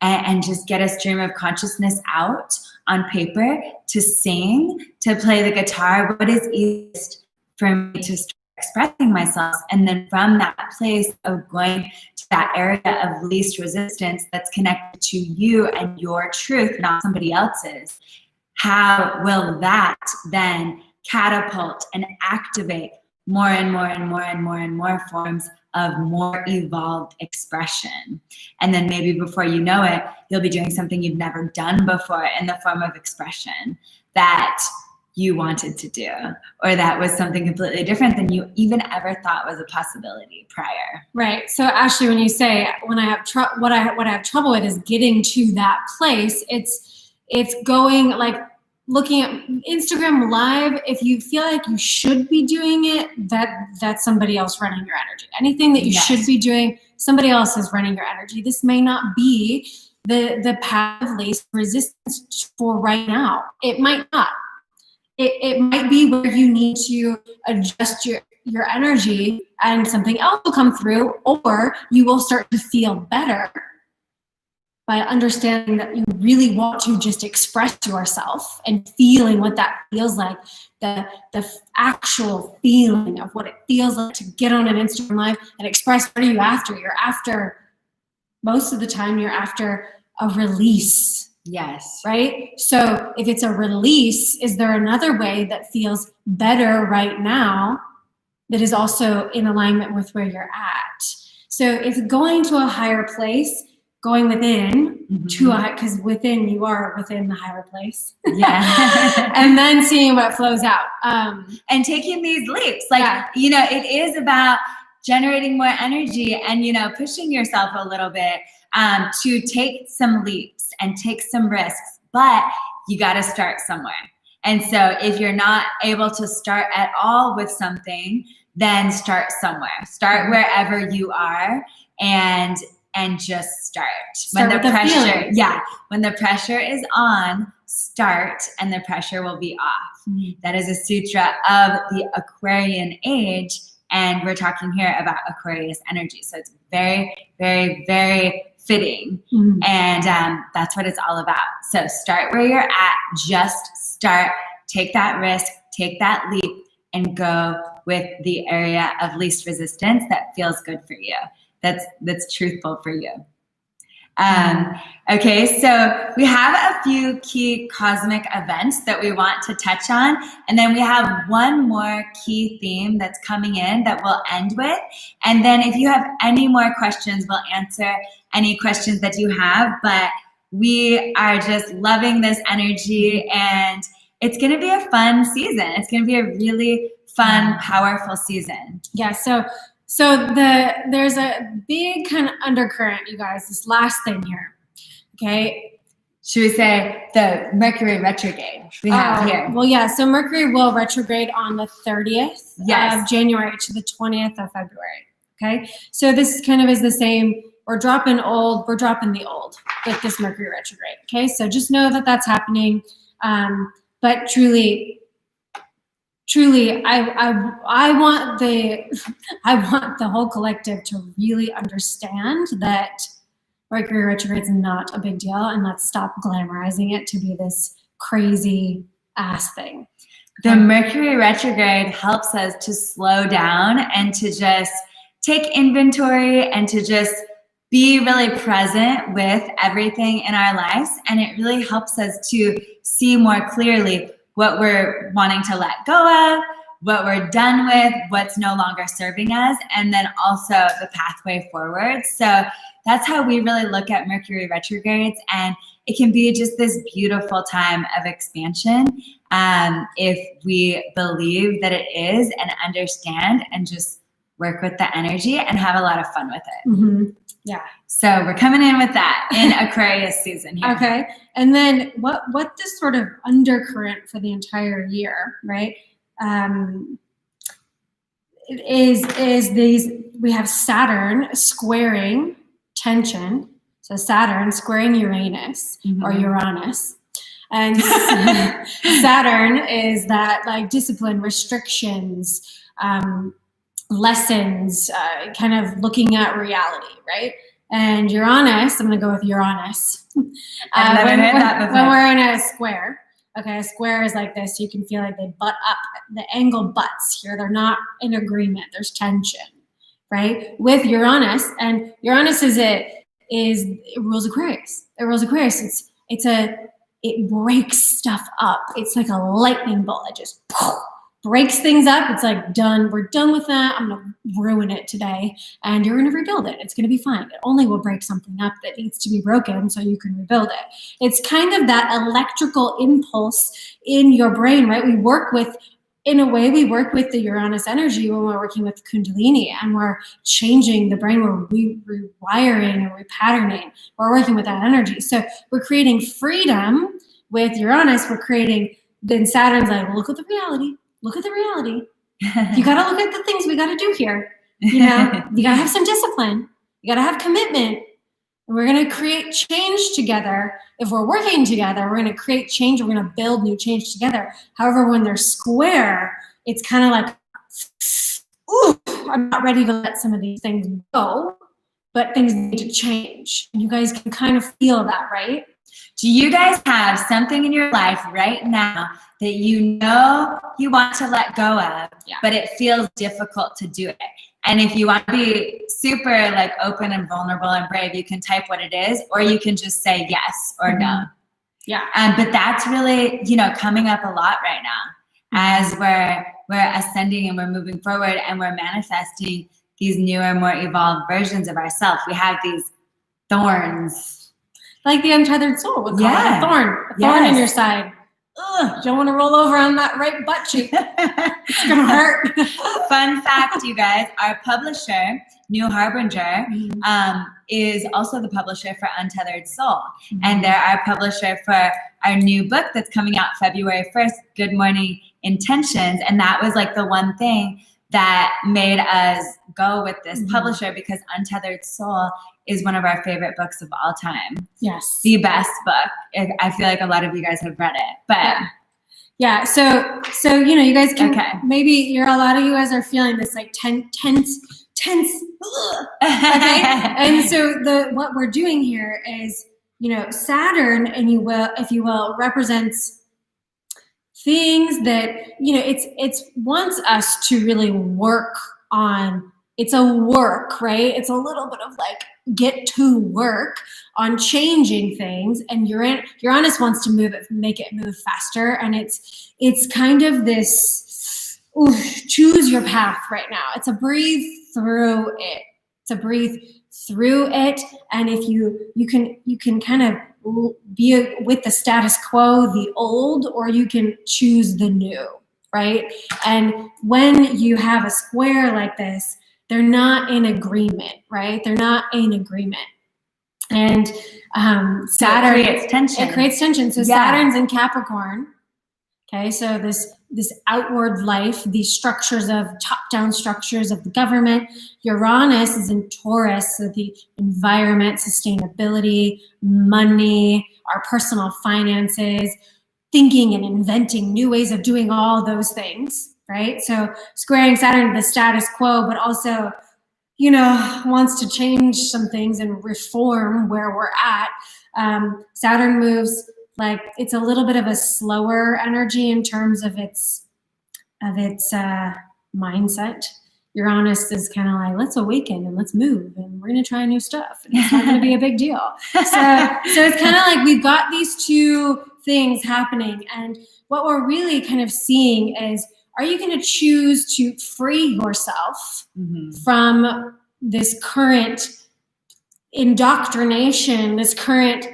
S1: and just get a stream of consciousness out on paper, to sing, to play the guitar? What is easiest for me to start expressing myself? And then from that place of going to that area of least resistance that's connected to you and your truth, not somebody else's, how will that then catapult and activate more and more and more and more and more forms of more evolved expression? And then maybe before you know it, you'll be doing something you've never done before in the form of expression that you wanted to do, or that was something completely different than you even ever thought was a possibility prior.
S2: Right. So Ashley, when you say what I have trouble with is getting to that place, it's going looking at Instagram Live. If you feel like you should be doing it, that's somebody else running your energy. Anything that you should be doing, somebody else is running your energy. This may not be the path of least resistance for right now. It might not. It might be where you need to adjust your energy, and something else will come through, or you will start to feel better by understanding that you really want to just express yourself and feeling what that feels like, the actual feeling of what it feels like to get on an Instagram Live and express. What are you after? Most of the time, you're after a release.
S1: Yes.
S2: Right? So if it's a release, is there another way that feels better right now that is also in alignment with where you're at. So it's going to a higher place, going within because within you are within the higher place.
S1: Yeah.
S2: And then seeing what flows out.
S1: And taking these leaps. Like, you know, it is about generating more energy and, you know, pushing yourself a little bit to take some leaps and take some risks, but you got to start somewhere. And so if you're not able to start at all with something, then start somewhere. Start wherever you are and just start. When the pressure, when the pressure is on, start and the pressure will be off. That is a sutra of the Aquarian age. And we're talking here about Aquarius energy. So it's very, very, very fitting. And that's what it's all about. So start where you're at, just start, take that risk, take that leap, and go with the area of least resistance that feels good for you. That's truthful for you. Okay, so we have a few key cosmic events that we want to touch on, and then we have one more key theme that's coming in that we'll end with. And then if you have any more questions, we'll answer any questions that you have, but we are just loving this energy, and it's going to be a fun season. It's going to be a really fun, powerful season.
S2: Yeah, so there's a big kind of undercurrent, you guys, this last thing here, okay?
S1: Should we say the Mercury Retrograde we have here?
S2: Well, yeah, so Mercury will retrograde on the 30th of January to the 20th of February, okay? So this kind of is the same, we're dropping the old with this Mercury retrograde, okay? So just know that that's happening, but truly, I want the whole collective to really understand that Mercury retrograde is not a big deal, and let's stop glamorizing it to be this crazy ass thing.
S1: The Mercury retrograde helps us to slow down and to just take inventory and to just be really present with everything in our lives, and it really helps us to see more clearly what we're wanting to let go of, what we're done with, what's no longer serving us, and then also the pathway forward. So that's how we really look at Mercury retrogrades, and it can be just this beautiful time of expansion if we believe that it is and understand and just work with the energy and have a lot of fun with it.
S2: Yeah.
S1: So we're coming in with that in Aquarius season here.
S2: Okay. And then what this sort of undercurrent for the entire year, right? Is these, we have Saturn squaring tension. So Saturn squaring Uranus or Uranus. And Saturn is that like discipline, restrictions, lessons, kind of looking at reality, right? And Uranus, I'm going to go with Uranus. When we're in a square, okay, a square is like this. You can feel like they butt up. The angle butts here. They're not in agreement. There's tension, right? With Uranus, and Uranus it rules Aquarius. It rules Aquarius. It breaks stuff up. It's like a lightning bolt. It just breaks things up. It's like done. We're done with that. I'm going to ruin it today. And you're going to rebuild it. It's going to be fine. It only will break something up that needs to be broken so you can rebuild it. It's kind of that electrical impulse in your brain, right? We work with the Uranus energy when we're working with Kundalini, and we're changing the brain. We're rewiring and repatterning. We're working with that energy. So we're creating freedom with Uranus. Then Saturn's like, look at the reality. Look at the reality. You got to look at the things we got to do here. You know, you got to have some discipline. You got to have commitment. And we're going to create change together. If we're working together, we're going to create change. We're going to build new change together. However, when they're square, it's kind of like, ooh, I'm not ready to let some of these things go, but things need to change. And you guys can kind of feel that, right?
S1: Do you guys have something in your life right now that you know you want to let go of, but it feels difficult to do it? And if you want to be super like open and vulnerable and brave, you can type what it is, or you can just say yes or no.
S2: Yeah.
S1: But that's really, coming up a lot right now. as we're ascending and we're moving forward and we're manifesting these newer, more evolved versions of ourselves. We have these thorns.
S2: Like the untethered soul would call it a thorn in your side. Ugh, you don't want to roll over on that right butt cheek. It's going to hurt.
S1: Fun fact, you guys, our publisher, New Harbinger, is also the publisher for Untethered Soul. And they're our publisher for our new book that's coming out February 1st, Good Morning Intentions. And that was like the one thing that made us go with this publisher, because Untethered Soul is one of our favorite books of all time.
S2: Yes.
S1: The best book. I feel like a lot of you guys have read it, but
S2: yeah. So, you know, you guys can, maybe a lot of you guys are feeling this like tense, okay? And so what we're doing here is, you know, Saturn, and if you will, represents things that, you know, it's wants us to really work on. It's a work, right? It's a little bit of like get to work on changing things, and Uranus wants to make it move faster, and it's kind of this choose your path right now. It's a breathe through it. And if you can kind of be with the status quo, the old, or you can choose the new, right? And when you have a square like this, they're not in agreement, right? They're not in agreement. And Saturn, it creates tension. So Saturn's in Capricorn. Okay, so this outward life, these structures of top-down structures of the government. Uranus is in Taurus, so the environment, sustainability, money, our personal finances, thinking and inventing new ways of doing all those things, right? So squaring Saturn, the status quo, but also, you know, wants to change some things and reform where we're at. Saturn moves like it's a little bit of a slower energy in terms of its mindset. Uranus is kind of like, let's awaken and let's move, and we're going to try new stuff. And it's not going to be a big deal. So it's kind of like we've got these two things happening, and what we're really kind of seeing is, are you going to choose to free yourself from this current indoctrination, this current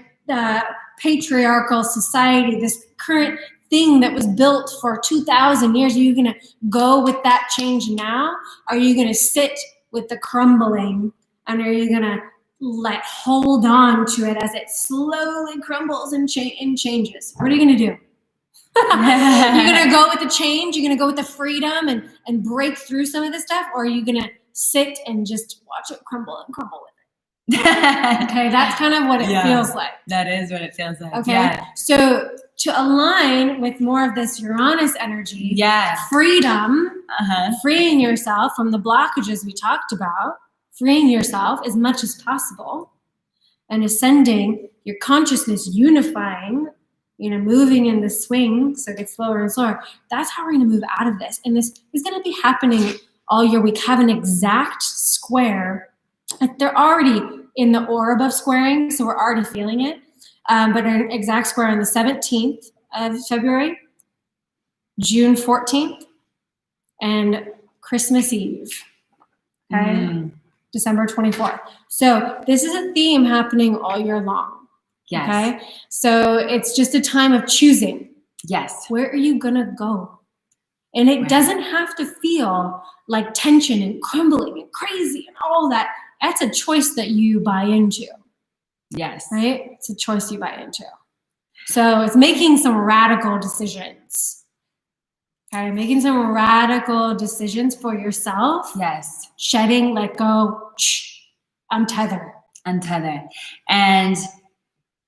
S2: patriarchal society, this current thing that was built for 2,000 years? Are you going to go with that change now? Are you going to sit with the crumbling, and are you going to hold on to it as it slowly crumbles and changes? What are you going to do? You're going to go with the change? You're going to go with the freedom and break through some of this stuff? Or are you going to sit and just watch it crumble with it? Okay, that's kind of what it feels like.
S1: That is what it feels like.
S2: Okay,
S1: yeah.
S2: So to align with more of this Uranus energy, freedom, freeing yourself from the blockages we talked about, freeing yourself as much as possible, and ascending your consciousness, unifying, you know, moving in the swing, so it gets slower and slower. That's how we're going to move out of this. And this is going to be happening all year. We have an exact square. They're already in the orb of squaring, so we're already feeling it. But an exact square on the 17th of February, June 14th, and Christmas Eve, okay? December 24th. So this is a theme happening all year long, okay? So it's just a time of choosing.
S1: Yes.
S2: Where are you gonna go? And it doesn't have to feel like tension and crumbling and crazy and all that. That's a choice that you buy into.
S1: Yes.
S2: Right? It's a choice you buy into. So it's making some radical decisions. Okay, making some radical decisions for yourself.
S1: Yes.
S2: Shedding, let go, untether.
S1: Untether. And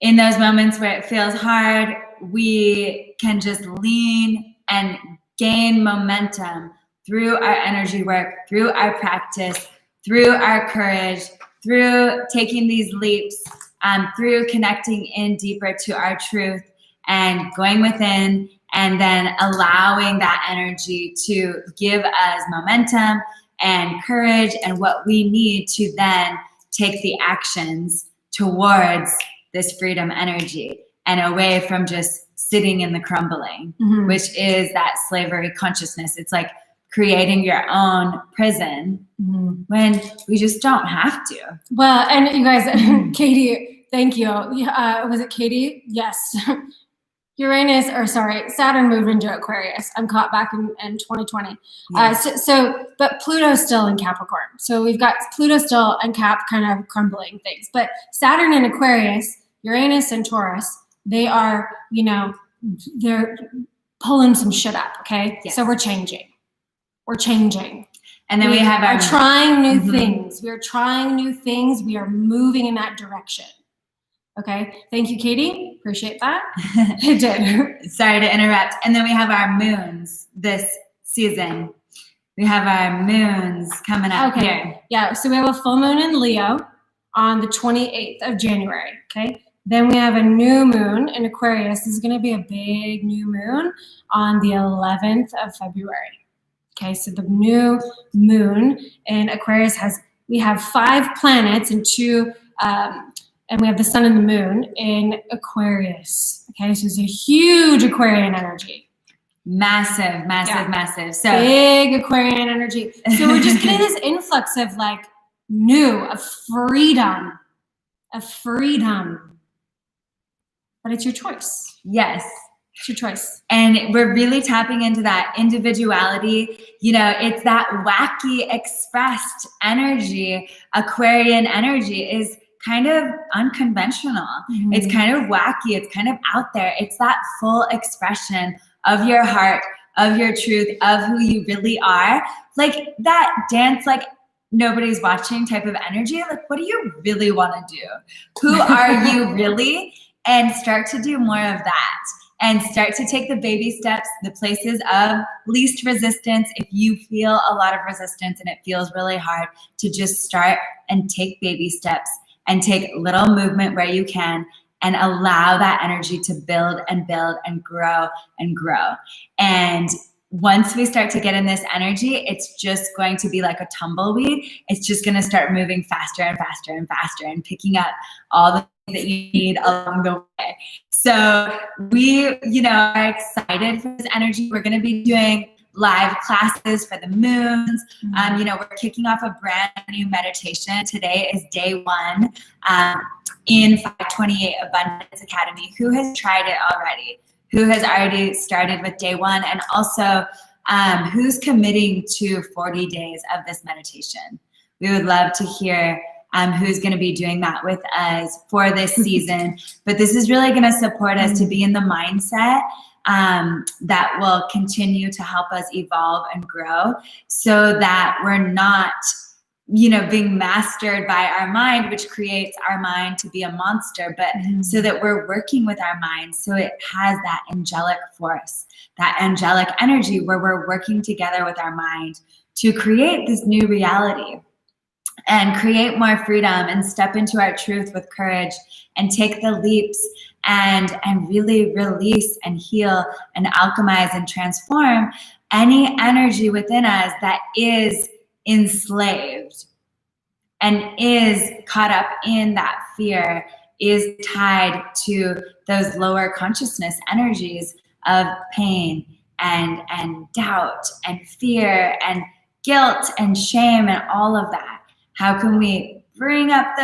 S1: in those moments where it feels hard, we can just lean and gain momentum through our energy work, through our practice, through our courage, through taking these leaps, through connecting in deeper to our truth and going within, and then allowing that energy to give us momentum and courage and what we need to then take the actions towards this freedom energy and away from just sitting in the crumbling,
S2: Mhm.
S1: which is that slavery consciousness. It's like creating your own prison when we just don't have to.
S2: Well, and you guys, Katie, thank you. Was it Katie? Yes. Saturn moved into Aquarius. I'm caught back in 2020.
S1: Yeah.
S2: But Pluto's still in Capricorn. So we've got Pluto still and Cap kind of crumbling things. But Saturn in Aquarius, Uranus and Taurus, they are, they're pulling some shit up, okay?
S1: Yes.
S2: So we're changing.
S1: And then we have
S2: are trying new things. We are trying new things. We are moving in that direction. Okay. Thank you, Katie. Appreciate that. It did.
S1: Sorry to interrupt. And then we have our moons this season. We have our moons coming up here.
S2: Yeah. So we have a full moon in Leo on the 28th of January. Okay. Then we have a new moon in Aquarius. This is going to be a big new moon on the 11th of February. Okay. So the new moon in Aquarius we have 5 planets and 2, and we have the sun and the moon in Aquarius. Okay, so it's a huge Aquarian energy.
S1: Massive. So
S2: big Aquarian energy. So we're just getting this influx of of freedom. But it's your choice.
S1: Yes.
S2: It's your choice.
S1: And we're really tapping into that individuality. It's that wacky expressed energy. Aquarian energy is kind of unconventional. It's kind of wacky. It's kind of out there. It's that full expression of your heart, of your truth, of who you really are. Like that dance, like nobody's watching type of energy. Like, what do you really want to do? Who are you really? And start to do more of that. And start to take the baby steps, the places of least resistance. If you feel a lot of resistance and it feels really hard, to just start and take baby steps and take little movement where you can and allow that energy to build and build and grow and grow. And once we start to get in this energy, it's just going to be like a tumbleweed. It's just going to start moving faster and faster and faster and picking up all the things that you need along the way. So we, are excited for this energy. We're going to be doing live classes for the moons. We're kicking off a brand new meditation. Today is day 1 in 528 Abundance Academy. Who has tried it already? Who has already started with day 1? And also, who's committing to 40 days of this meditation? We would love to hear who's going to be doing that with us for this season. But this is really going to support us to be in the mindset that will continue to help us evolve and grow, so that we're not, being mastered by our mind, which creates our mind to be a monster, but so that we're working with our mind so it has that angelic force, that angelic energy where we're working together with our mind to create this new reality and create more freedom and step into our truth with courage and take the leaps and really release and heal and alchemize and transform any energy within us that is enslaved and is caught up in that fear, is tied to those lower consciousness energies of pain and doubt and fear and guilt and shame and all of that. How can we bring up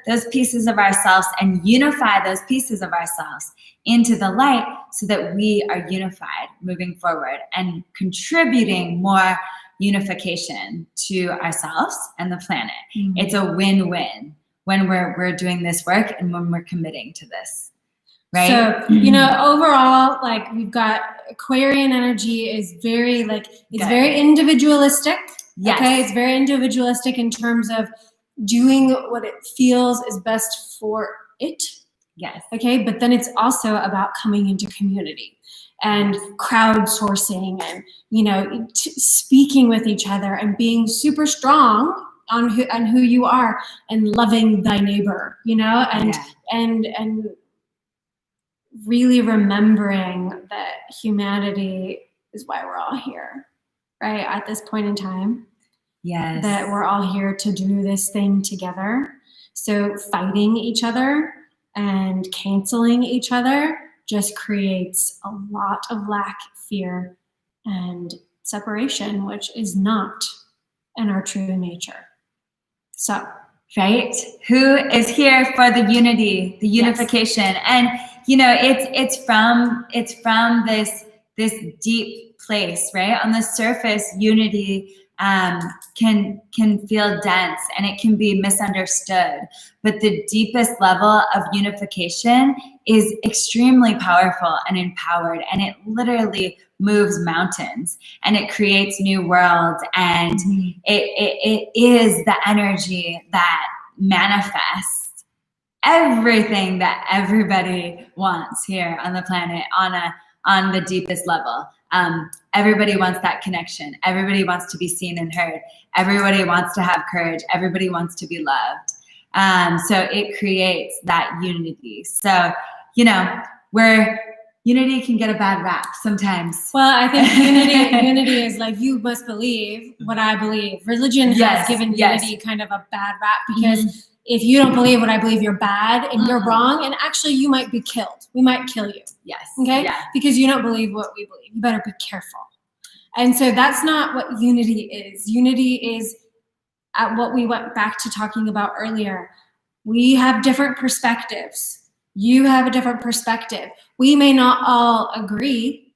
S1: those pieces of ourselves and unify those pieces of ourselves into the light so that we are unified moving forward and contributing more unification to ourselves and the planet? It's a win-win when we're doing this work and when we're committing to this. Right?
S2: So, overall, we've got Aquarian energy is very, it's very individualistic.
S1: Yes.
S2: Okay. It's very individualistic in terms of doing what it feels is best for it.
S1: Yes.
S2: Okay. But then it's also about coming into community and crowdsourcing and, speaking with each other and being super strong on who you are and loving thy neighbor, and really remembering that humanity is why we're all here, right? At this point in time.
S1: Yes.
S2: That we're all here to do this thing together. So fighting each other and canceling each other just creates a lot of lack, fear, and separation, which is not in our true nature. So,
S1: right? Who is here for the unity, the unification? Yes. And it's from this deep place, right? On the surface, unity can feel dense and it can be misunderstood. But the deepest level of unification is extremely powerful and empowered, and it literally moves mountains and it creates new worlds, and it is the energy that manifests everything that everybody wants here on the planet on the deepest level. Everybody wants that connection. Everybody wants to be seen and heard. Everybody wants to have courage. Everybody wants to be loved. So it creates that unity. So, where unity can get a bad rap sometimes.
S2: Well, I think unity is like, you must believe what I believe. Religion has given unity kind of a bad rap, because if you don't believe what I believe, you're bad and you're wrong. And actually you might be killed. We might kill you.
S1: Yes.
S2: Okay.
S1: Yeah.
S2: Because you don't believe what we believe. You better be careful. And so that's not what unity is. Unity is at what we went back to talking about earlier. We have different perspectives. You have a different perspective. We may not all agree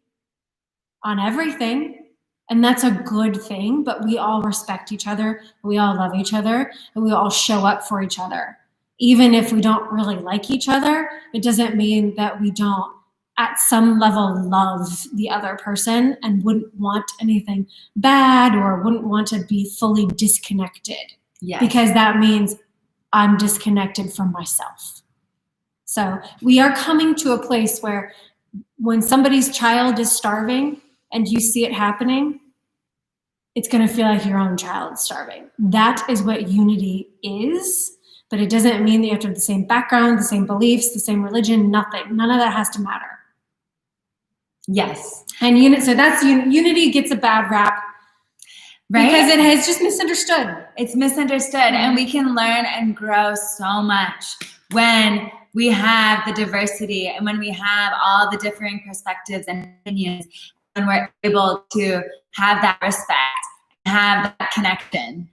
S2: on everything, and that's a good thing, but we all respect each other, we all love each other, and we all show up for each other. Even if we don't really like each other, it doesn't mean that we don't, at some level, love the other person and wouldn't want anything bad or wouldn't want to be fully disconnected. Yes. Because that means I'm disconnected from myself. So we are coming to a place where when somebody's child is starving and you see it happening, it's going to feel like your own child is starving. That is what unity is, but it doesn't mean that you have to have the same background, the same beliefs, the same religion, nothing. None of that has to matter.
S1: Yes.
S2: And so that's unity gets a bad rap. Right? Because it is just misunderstood.
S1: It's misunderstood. And we can learn and grow so much when we have the diversity and when we have all the differing perspectives and opinions, and we're able to have that respect, have that connection,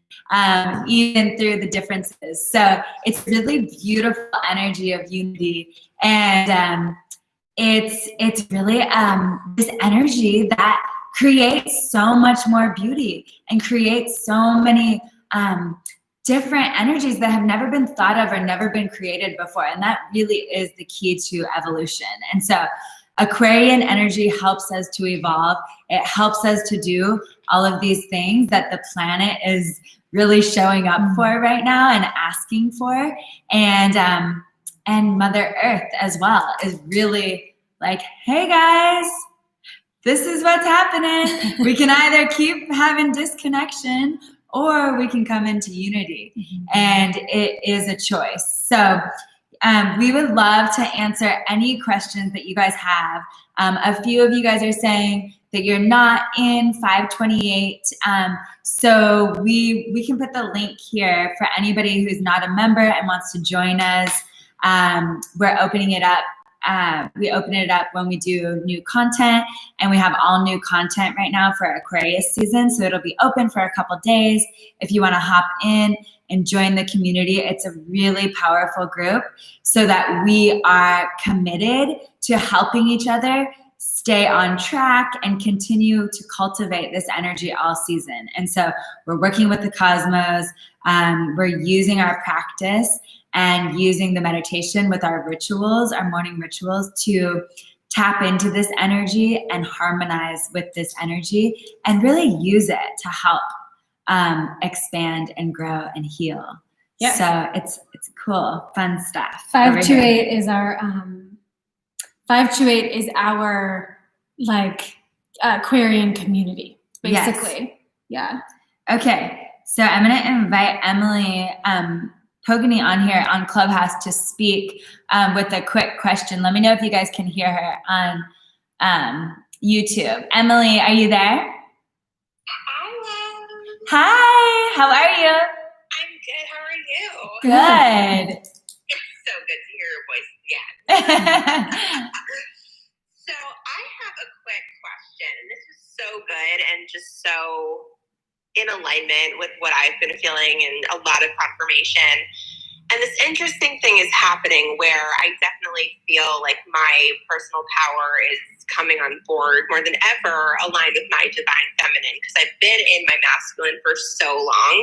S1: even through the differences. So it's really beautiful energy of unity. And it's really this energy that creates so much more beauty and creates so many different energies that have never been thought of or never been created before. And that really is the key to evolution. And so Aquarian energy helps us to evolve. It helps us to do all of these things that the planet is really showing up for right now and asking for. And Mother Earth as well is really like, hey guys, this is what's happening. We can either keep having disconnection or we can come into unity. And it is a choice. So we would love to answer any questions that you guys have. A few of you guys are saying that you're not in 528. So we can put the link here for anybody who's not a member and wants to join us. We're opening it up. We open it up when we do new content, and we have all new content right now for Aquarius season. So it'll be open for a couple days. If you want to hop in and join the community, it's a really powerful group so that we are committed to helping each other stay on track and continue to cultivate this energy all season. And so we're working with the cosmos. We're using our practice and using the meditation with our rituals, our morning rituals, to tap into this energy and harmonize with this energy and really use it to help expand and grow and heal. Yes. So it's cool, fun stuff.
S2: 528 is our 528 is our like Aquarian community, basically. Yes. Yeah.
S1: Okay, so I'm gonna invite Emily Pogany on here on Clubhouse to speak with a quick question. Let me know if you guys can hear her on YouTube. Emily, are you there?
S3: Hello.
S1: Hi, how are you?
S3: I'm good. How are you?
S1: Good.
S3: It's so good to hear your voice again. So I have a quick question, and this is so good and just so in alignment with what I've been feeling and a lot of confirmation. And this interesting thing is happening where I definitely feel like my personal power is coming on board more than ever, aligned with my divine feminine, because I've been in my masculine for so long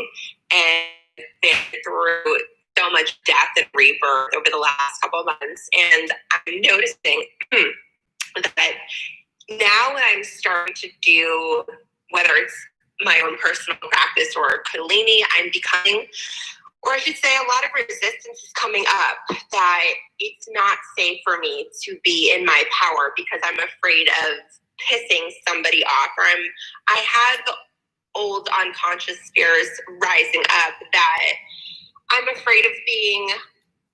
S3: and been through so much death and rebirth over the last couple of months. And I'm noticing that now when I'm starting to do, whether it's my own personal practice or Kundalini, I'm becoming, or I should say a lot of resistance is coming up that it's not safe for me to be in my power because I'm afraid of pissing somebody off, or I have old unconscious fears rising up that I'm afraid of being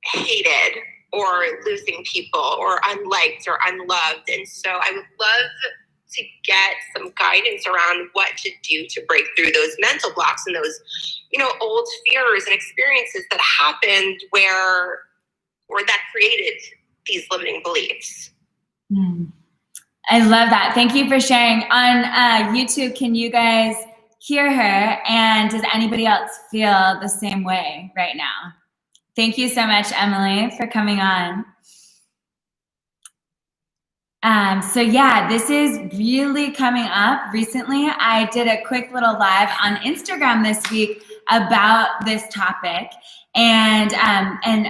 S3: hated or losing people or unliked or unloved. And so I would love to get some guidance around what to do to break through those mental blocks and those, old fears and experiences that happened or that created these limiting beliefs.
S1: I love that. Thank you for sharing. On YouTube, can you guys hear her? And does anybody else feel the same way right now? Thank you so much, Emily, for coming on. So yeah, this is really coming up recently. I did a quick little live on Instagram this week about this topic. And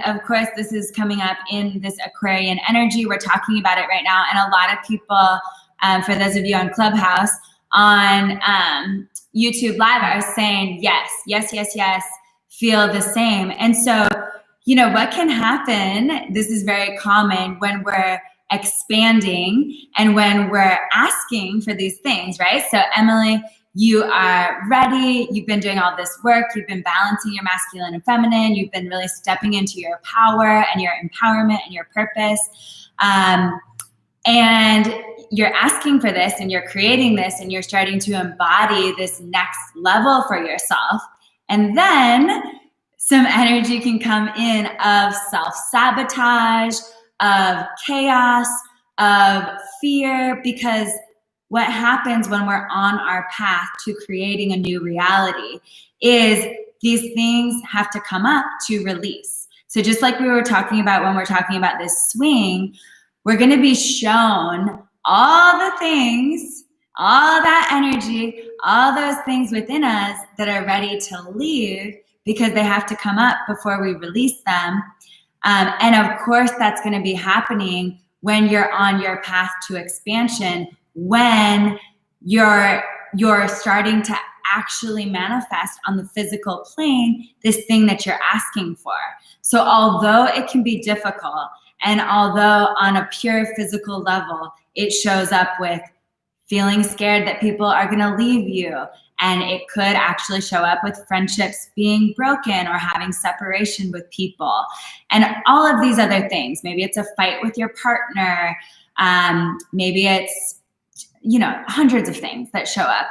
S1: of course, this is coming up in this Aquarian energy. We're talking about it right now. And a lot of people, for those of you on Clubhouse, on YouTube Live are saying, yes, feel the same. And so, what can happen, this is very common when we're expanding and when we're asking for these things, right? So Emily, you are ready. You've been doing all this work. You've been balancing your masculine and feminine. You've been really stepping into your power and your empowerment and your purpose. And you're asking for this and you're creating this and you're starting to embody this next level for yourself. And then some energy can come in of self-sabotage, of chaos, of fear, because what happens when we're on our path to creating a new reality is these things have to come up to release. So just like we were talking about when we're talking about this swing, we're going to be shown all the things, all that energy, all those things within us that are ready to leave because they have to come up before we release them. And of course, that's going to be happening when you're on your path to expansion, when you're starting to actually manifest on the physical plane this thing that you're asking for. So although it can be difficult, and although on a pure physical level, it shows up with feeling scared that people are going to leave you, and it could actually show up with friendships being broken or having separation with people and all of these other things. Maybe it's a fight with your partner. Maybe it's, hundreds of things that show up.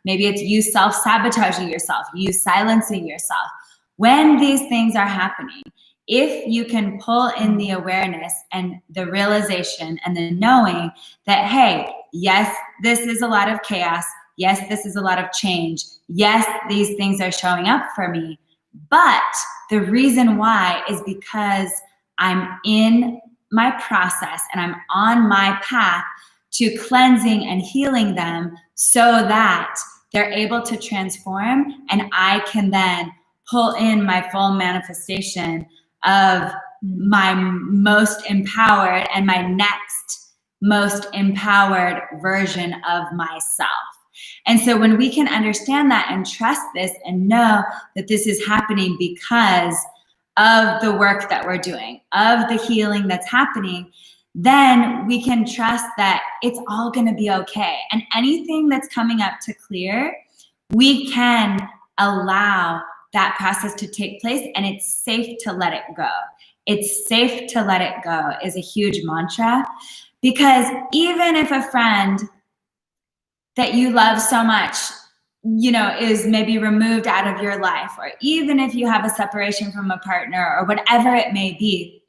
S1: Maybe it's you self-sabotaging yourself, you silencing yourself. When these things are happening, if you can pull in the awareness and the realization and the knowing that, hey, yes, this is a lot of chaos. Yes, this is a lot of change. Yes, these things are showing up for me. But the reason why is because I'm in my process and I'm on my path to cleansing and healing them so that they're able to transform and I can then pull in my full manifestation of my most empowered and my next most empowered version of myself. And so when we can understand that and trust this and know that this is happening because of the work that we're doing, of the healing that's happening, then we can trust that it's all going to be okay. And anything that's coming up to clear, we can allow that process to take place, and it's safe to let it go. It's safe to let it go is a huge mantra, because even if a friend that you love so much, is maybe removed out of your life, or even if you have a separation from a partner or whatever it may be,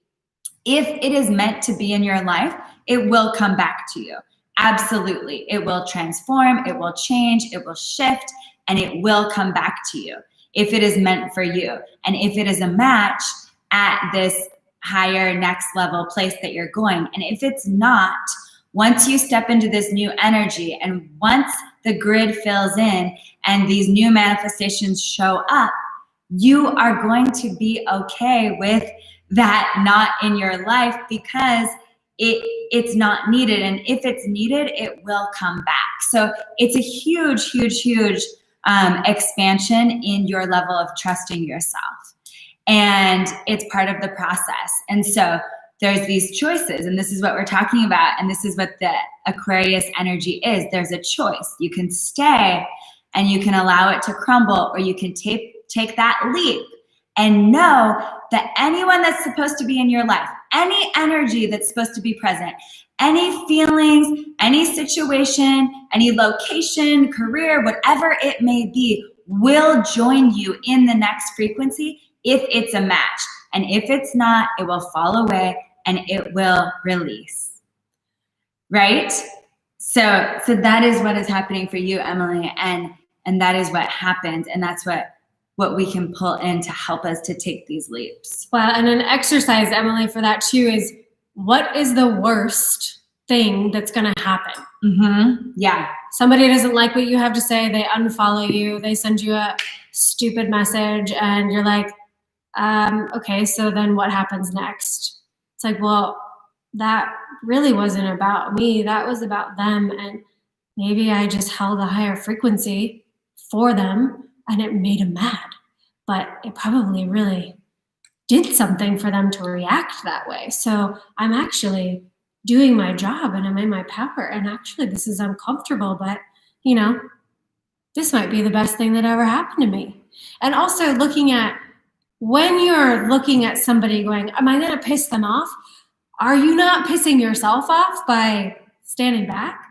S1: if it is meant to be in your life, it will come back to you. Absolutely. It will transform, it will change, it will shift, and it will come back to you if it is meant for you. And if it is a match at this higher next level place that you're going. And if it's not, once you step into this new energy and once the grid fills in and these new manifestations show up, you are going to be okay with that not in your life because it's not needed. And if it's needed, it will come back. So it's a huge, huge, huge expansion in your level of trusting yourself. And it's part of the process. And so there's these choices, and this is what we're talking about. And this is what the Aquarius energy is. There's a choice. You can stay and you can allow it to crumble, or you can take that leap and know that anyone that's supposed to be in your life, any energy that's supposed to be present, any feelings, any situation, any location, career, whatever it may be, will join you in the next frequency if it's a match. And if it's not, it will fall away and it will release. Right? So that is what is happening for you, Emily, and that is what happens, and that's what we can pull in to help us to take these leaps.
S2: Well, and an exercise, Emily, for that too is, what is the worst thing that's going to happen?
S1: Mm-hmm. Yeah.
S2: Somebody doesn't like what you have to say. They unfollow you. They send you a stupid message and you're like, okay, so then what happens next? It's like, well, that really wasn't about me. That was about them. And maybe I just held a higher frequency for them and it made them mad. But it probably really did something for them to react that way. So I'm actually doing my job and I'm in my power. And actually this is uncomfortable, but this might be the best thing that ever happened to me. And also looking at, when you're looking at somebody going, am I going to piss them off? Are you not pissing yourself off by standing back?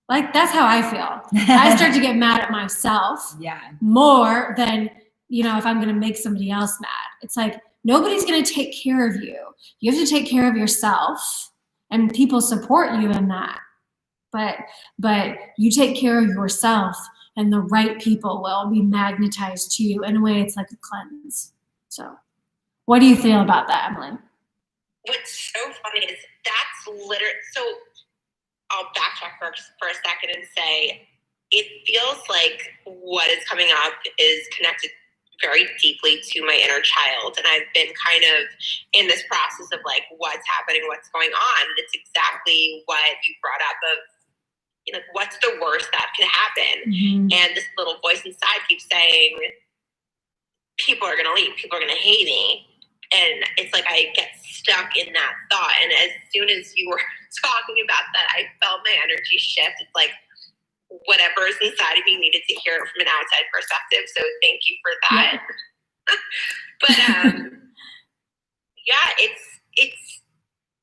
S2: Like, that's how I feel. I start to get mad at myself more than, if I'm going to make somebody else mad. It's like, nobody's going to take care of you. You have to take care of yourself, and people support you in that. But you take care of yourself, and the right people will be magnetized to you. In a way, it's like a cleanse. So what do you feel about that, Emily?
S3: What's so funny is that's literally, so I'll backtrack for a second and say, it feels like what is coming up is connected very deeply to my inner child. And I've been kind of in this process of like, what's happening, what's going on. And it's exactly what you brought up of, what's the worst that could happen? Mm-hmm. And this little voice inside keeps saying, people are going to leave, people are going to hate me. And it's like I get stuck in that thought. And as soon as you were talking about that, I felt my energy shift. It's like whatever is inside of me needed to hear it from an outside perspective. So thank you for that. Yeah. But it's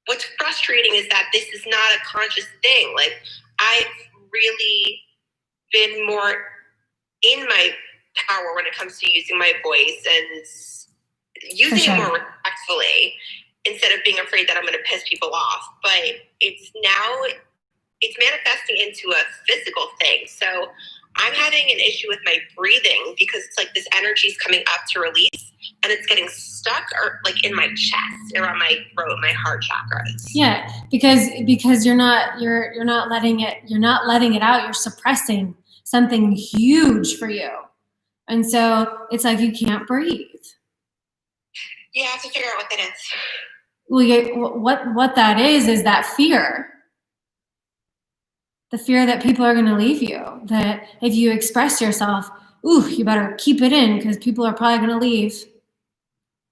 S3: what's frustrating is that this is not a conscious thing. Like, I've really been more in my power when it comes to using my voice and using it more respectfully instead of being afraid that I'm going to piss people off. But it's manifesting into a physical thing. So I'm having an issue with my breathing because it's like this energy is coming up to release and it's getting stuck or like in my chest, around my throat, my heart chakras.
S2: Yeah, because you're not letting it out. You're suppressing something huge for you. And so it's like you can't breathe.
S3: You have to figure out what that is.
S2: Well, what that is that fear. The fear that people are going to leave you. That if you express yourself, you better keep it in because people are probably going to leave.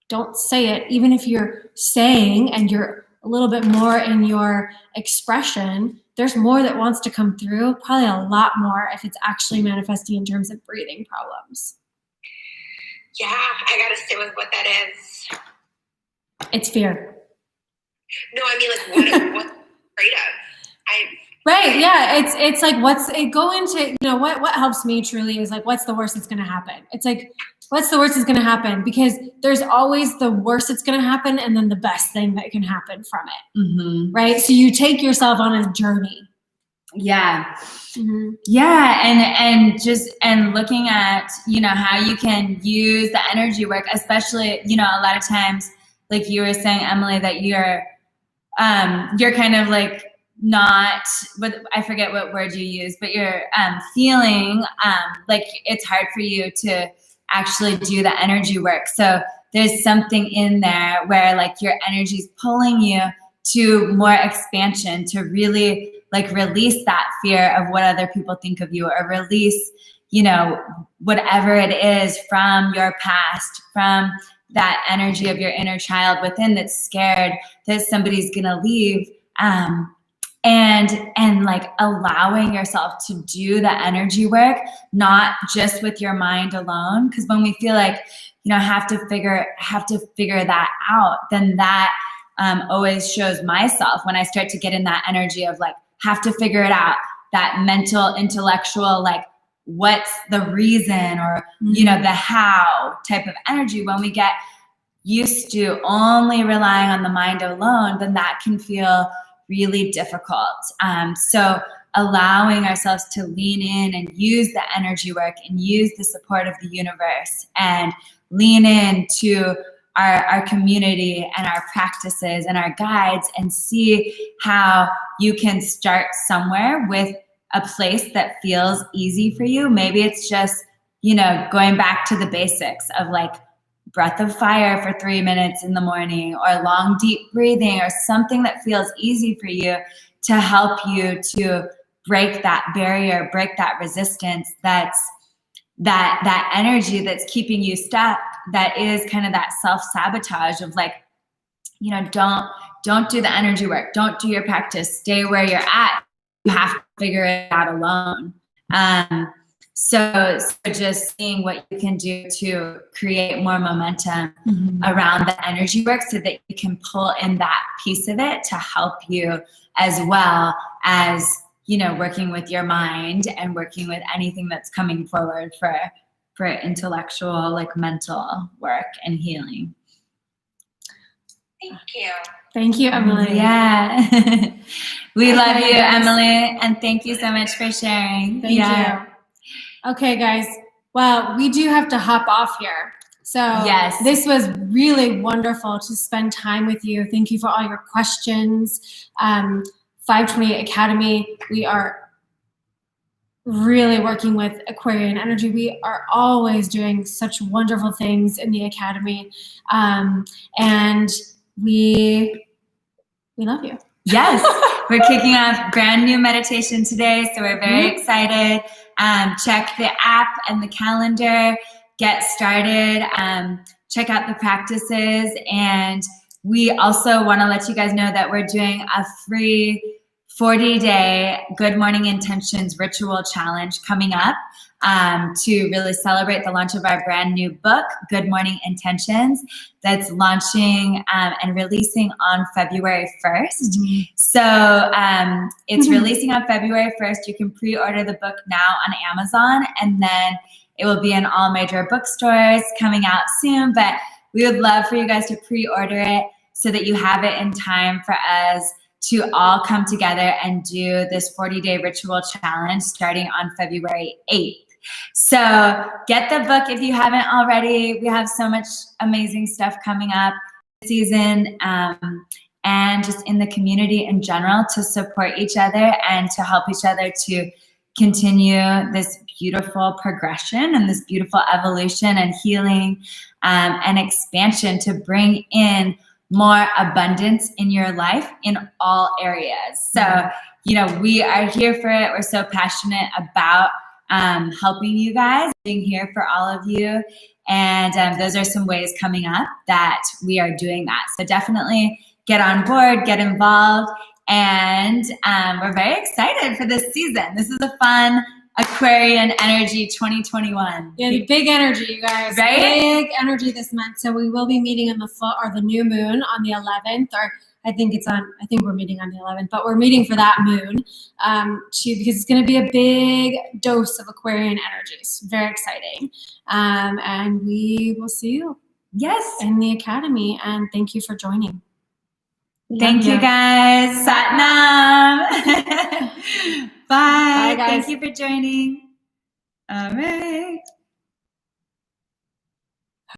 S2: Don't say it. Even if you're saying and you're a little bit more in your expression, there's more that wants to come through. Probably a lot more if it's actually manifesting in terms of breathing problems.
S3: Yeah, I got to sit with what that is.
S2: It's fear.
S3: No, I mean, like, what's afraid of?
S2: Right, yeah, it's like what helps me truly is like, what's the worst that's going to happen? It's like, what's the worst that's going to happen? Because there's always the worst that's going to happen and then the best thing that can happen from it.
S1: Mm-hmm.
S2: Right? So you take yourself on a journey.
S1: Yeah.
S2: Mm-hmm.
S1: Yeah. And looking at, you know, how you can use the energy work, especially, you know, a lot of times, like you were saying, Emily, that you're kind of like not, I forget what word you use, but you're feeling like it's hard for you to actually do the energy work. So there's something in there where like your energy is pulling you to more expansion, to really like release that fear of what other people think of you, or release, you know, whatever it is from your past, from that energy of your inner child within that's scared that somebody's gonna leave, and like allowing yourself to do the energy work, not just with your mind alone. Because when we feel like, you know, have to figure that out, then that always shows myself when I start to get in that energy of like, have to figure it out, that mental, intellectual, like what's the reason, or, you know, the how type of energy. When we get used to only relying on the mind alone, then that can feel really difficult. So allowing ourselves to lean in and use the energy work and use the support of the universe and lean into our community and our practices and our guides, and see how you can start somewhere with a place that feels easy for you. Maybe it's just, you know, going back to the basics of like breath of fire for 3 minutes in the morning, or long deep breathing, or something that feels easy for you to help you to break that barrier, break that resistance, that's that energy that's keeping you stuck, that is kind of that self-sabotage of like, you know, don't do the energy work, don't do your practice, stay where you're at, you have to figure it out alone. So just seeing what you can do to create more momentum around the energy work, so that you can pull in that piece of it to help you, as well as, you know, working with your mind and working with anything that's coming forward for intellectual, like mental work and healing.
S3: Thank you.
S2: Thank you, Emily.
S1: Yeah. We love you, Emily, and thank you so much for sharing.
S2: Thank you. Okay, guys. Well, we do have to hop off here. So
S1: yes,
S2: this was really wonderful to spend time with you. Thank you for all your questions. 528 Academy, we are really working with Aquarian energy. We are always doing such wonderful things in the Academy. And we love you.
S1: Yes, we're kicking off brand new meditation today, so we're very excited. Check the app and the calendar, get started, check out the practices, and we also want to let you guys know that we're doing a free 40-day Good Morning Intentions ritual challenge coming up to really celebrate the launch of our brand new book, Good Morning Intentions, that's launching and releasing on February 1st. So it's releasing on February 1st. You can pre-order the book now on Amazon, and then it will be in all major bookstores coming out soon. But we would love for you guys to pre-order it so that you have it in time for us to all come together and do this 40-day ritual challenge starting on February 8th. So get the book if you haven't already. We have so much amazing stuff coming up this season, and just in the community in general, to support each other and to help each other to continue this beautiful progression and this beautiful evolution and healing and expansion, to bring in more abundance in your life in all areas. So, you know, we are here for it. We're so passionate about helping you guys, being here for all of you. And those are some ways coming up that we are doing that. So definitely get on board, get involved. And we're very excited for this season. This is a Aquarian energy 2021.
S2: Yeah, the big energy, you guys.
S1: Right?
S2: Big energy this month. So we will be meeting on the new moon on the 11th, or I think we're meeting on the 11th, but we're meeting for that moon because it's going to be a big dose of Aquarian energies. Very exciting. And we will see you in the Academy. And thank you for joining.
S1: Thank you guys. Satnam. Bye.
S2: Bye, guys.
S1: Thank you for joining. All right.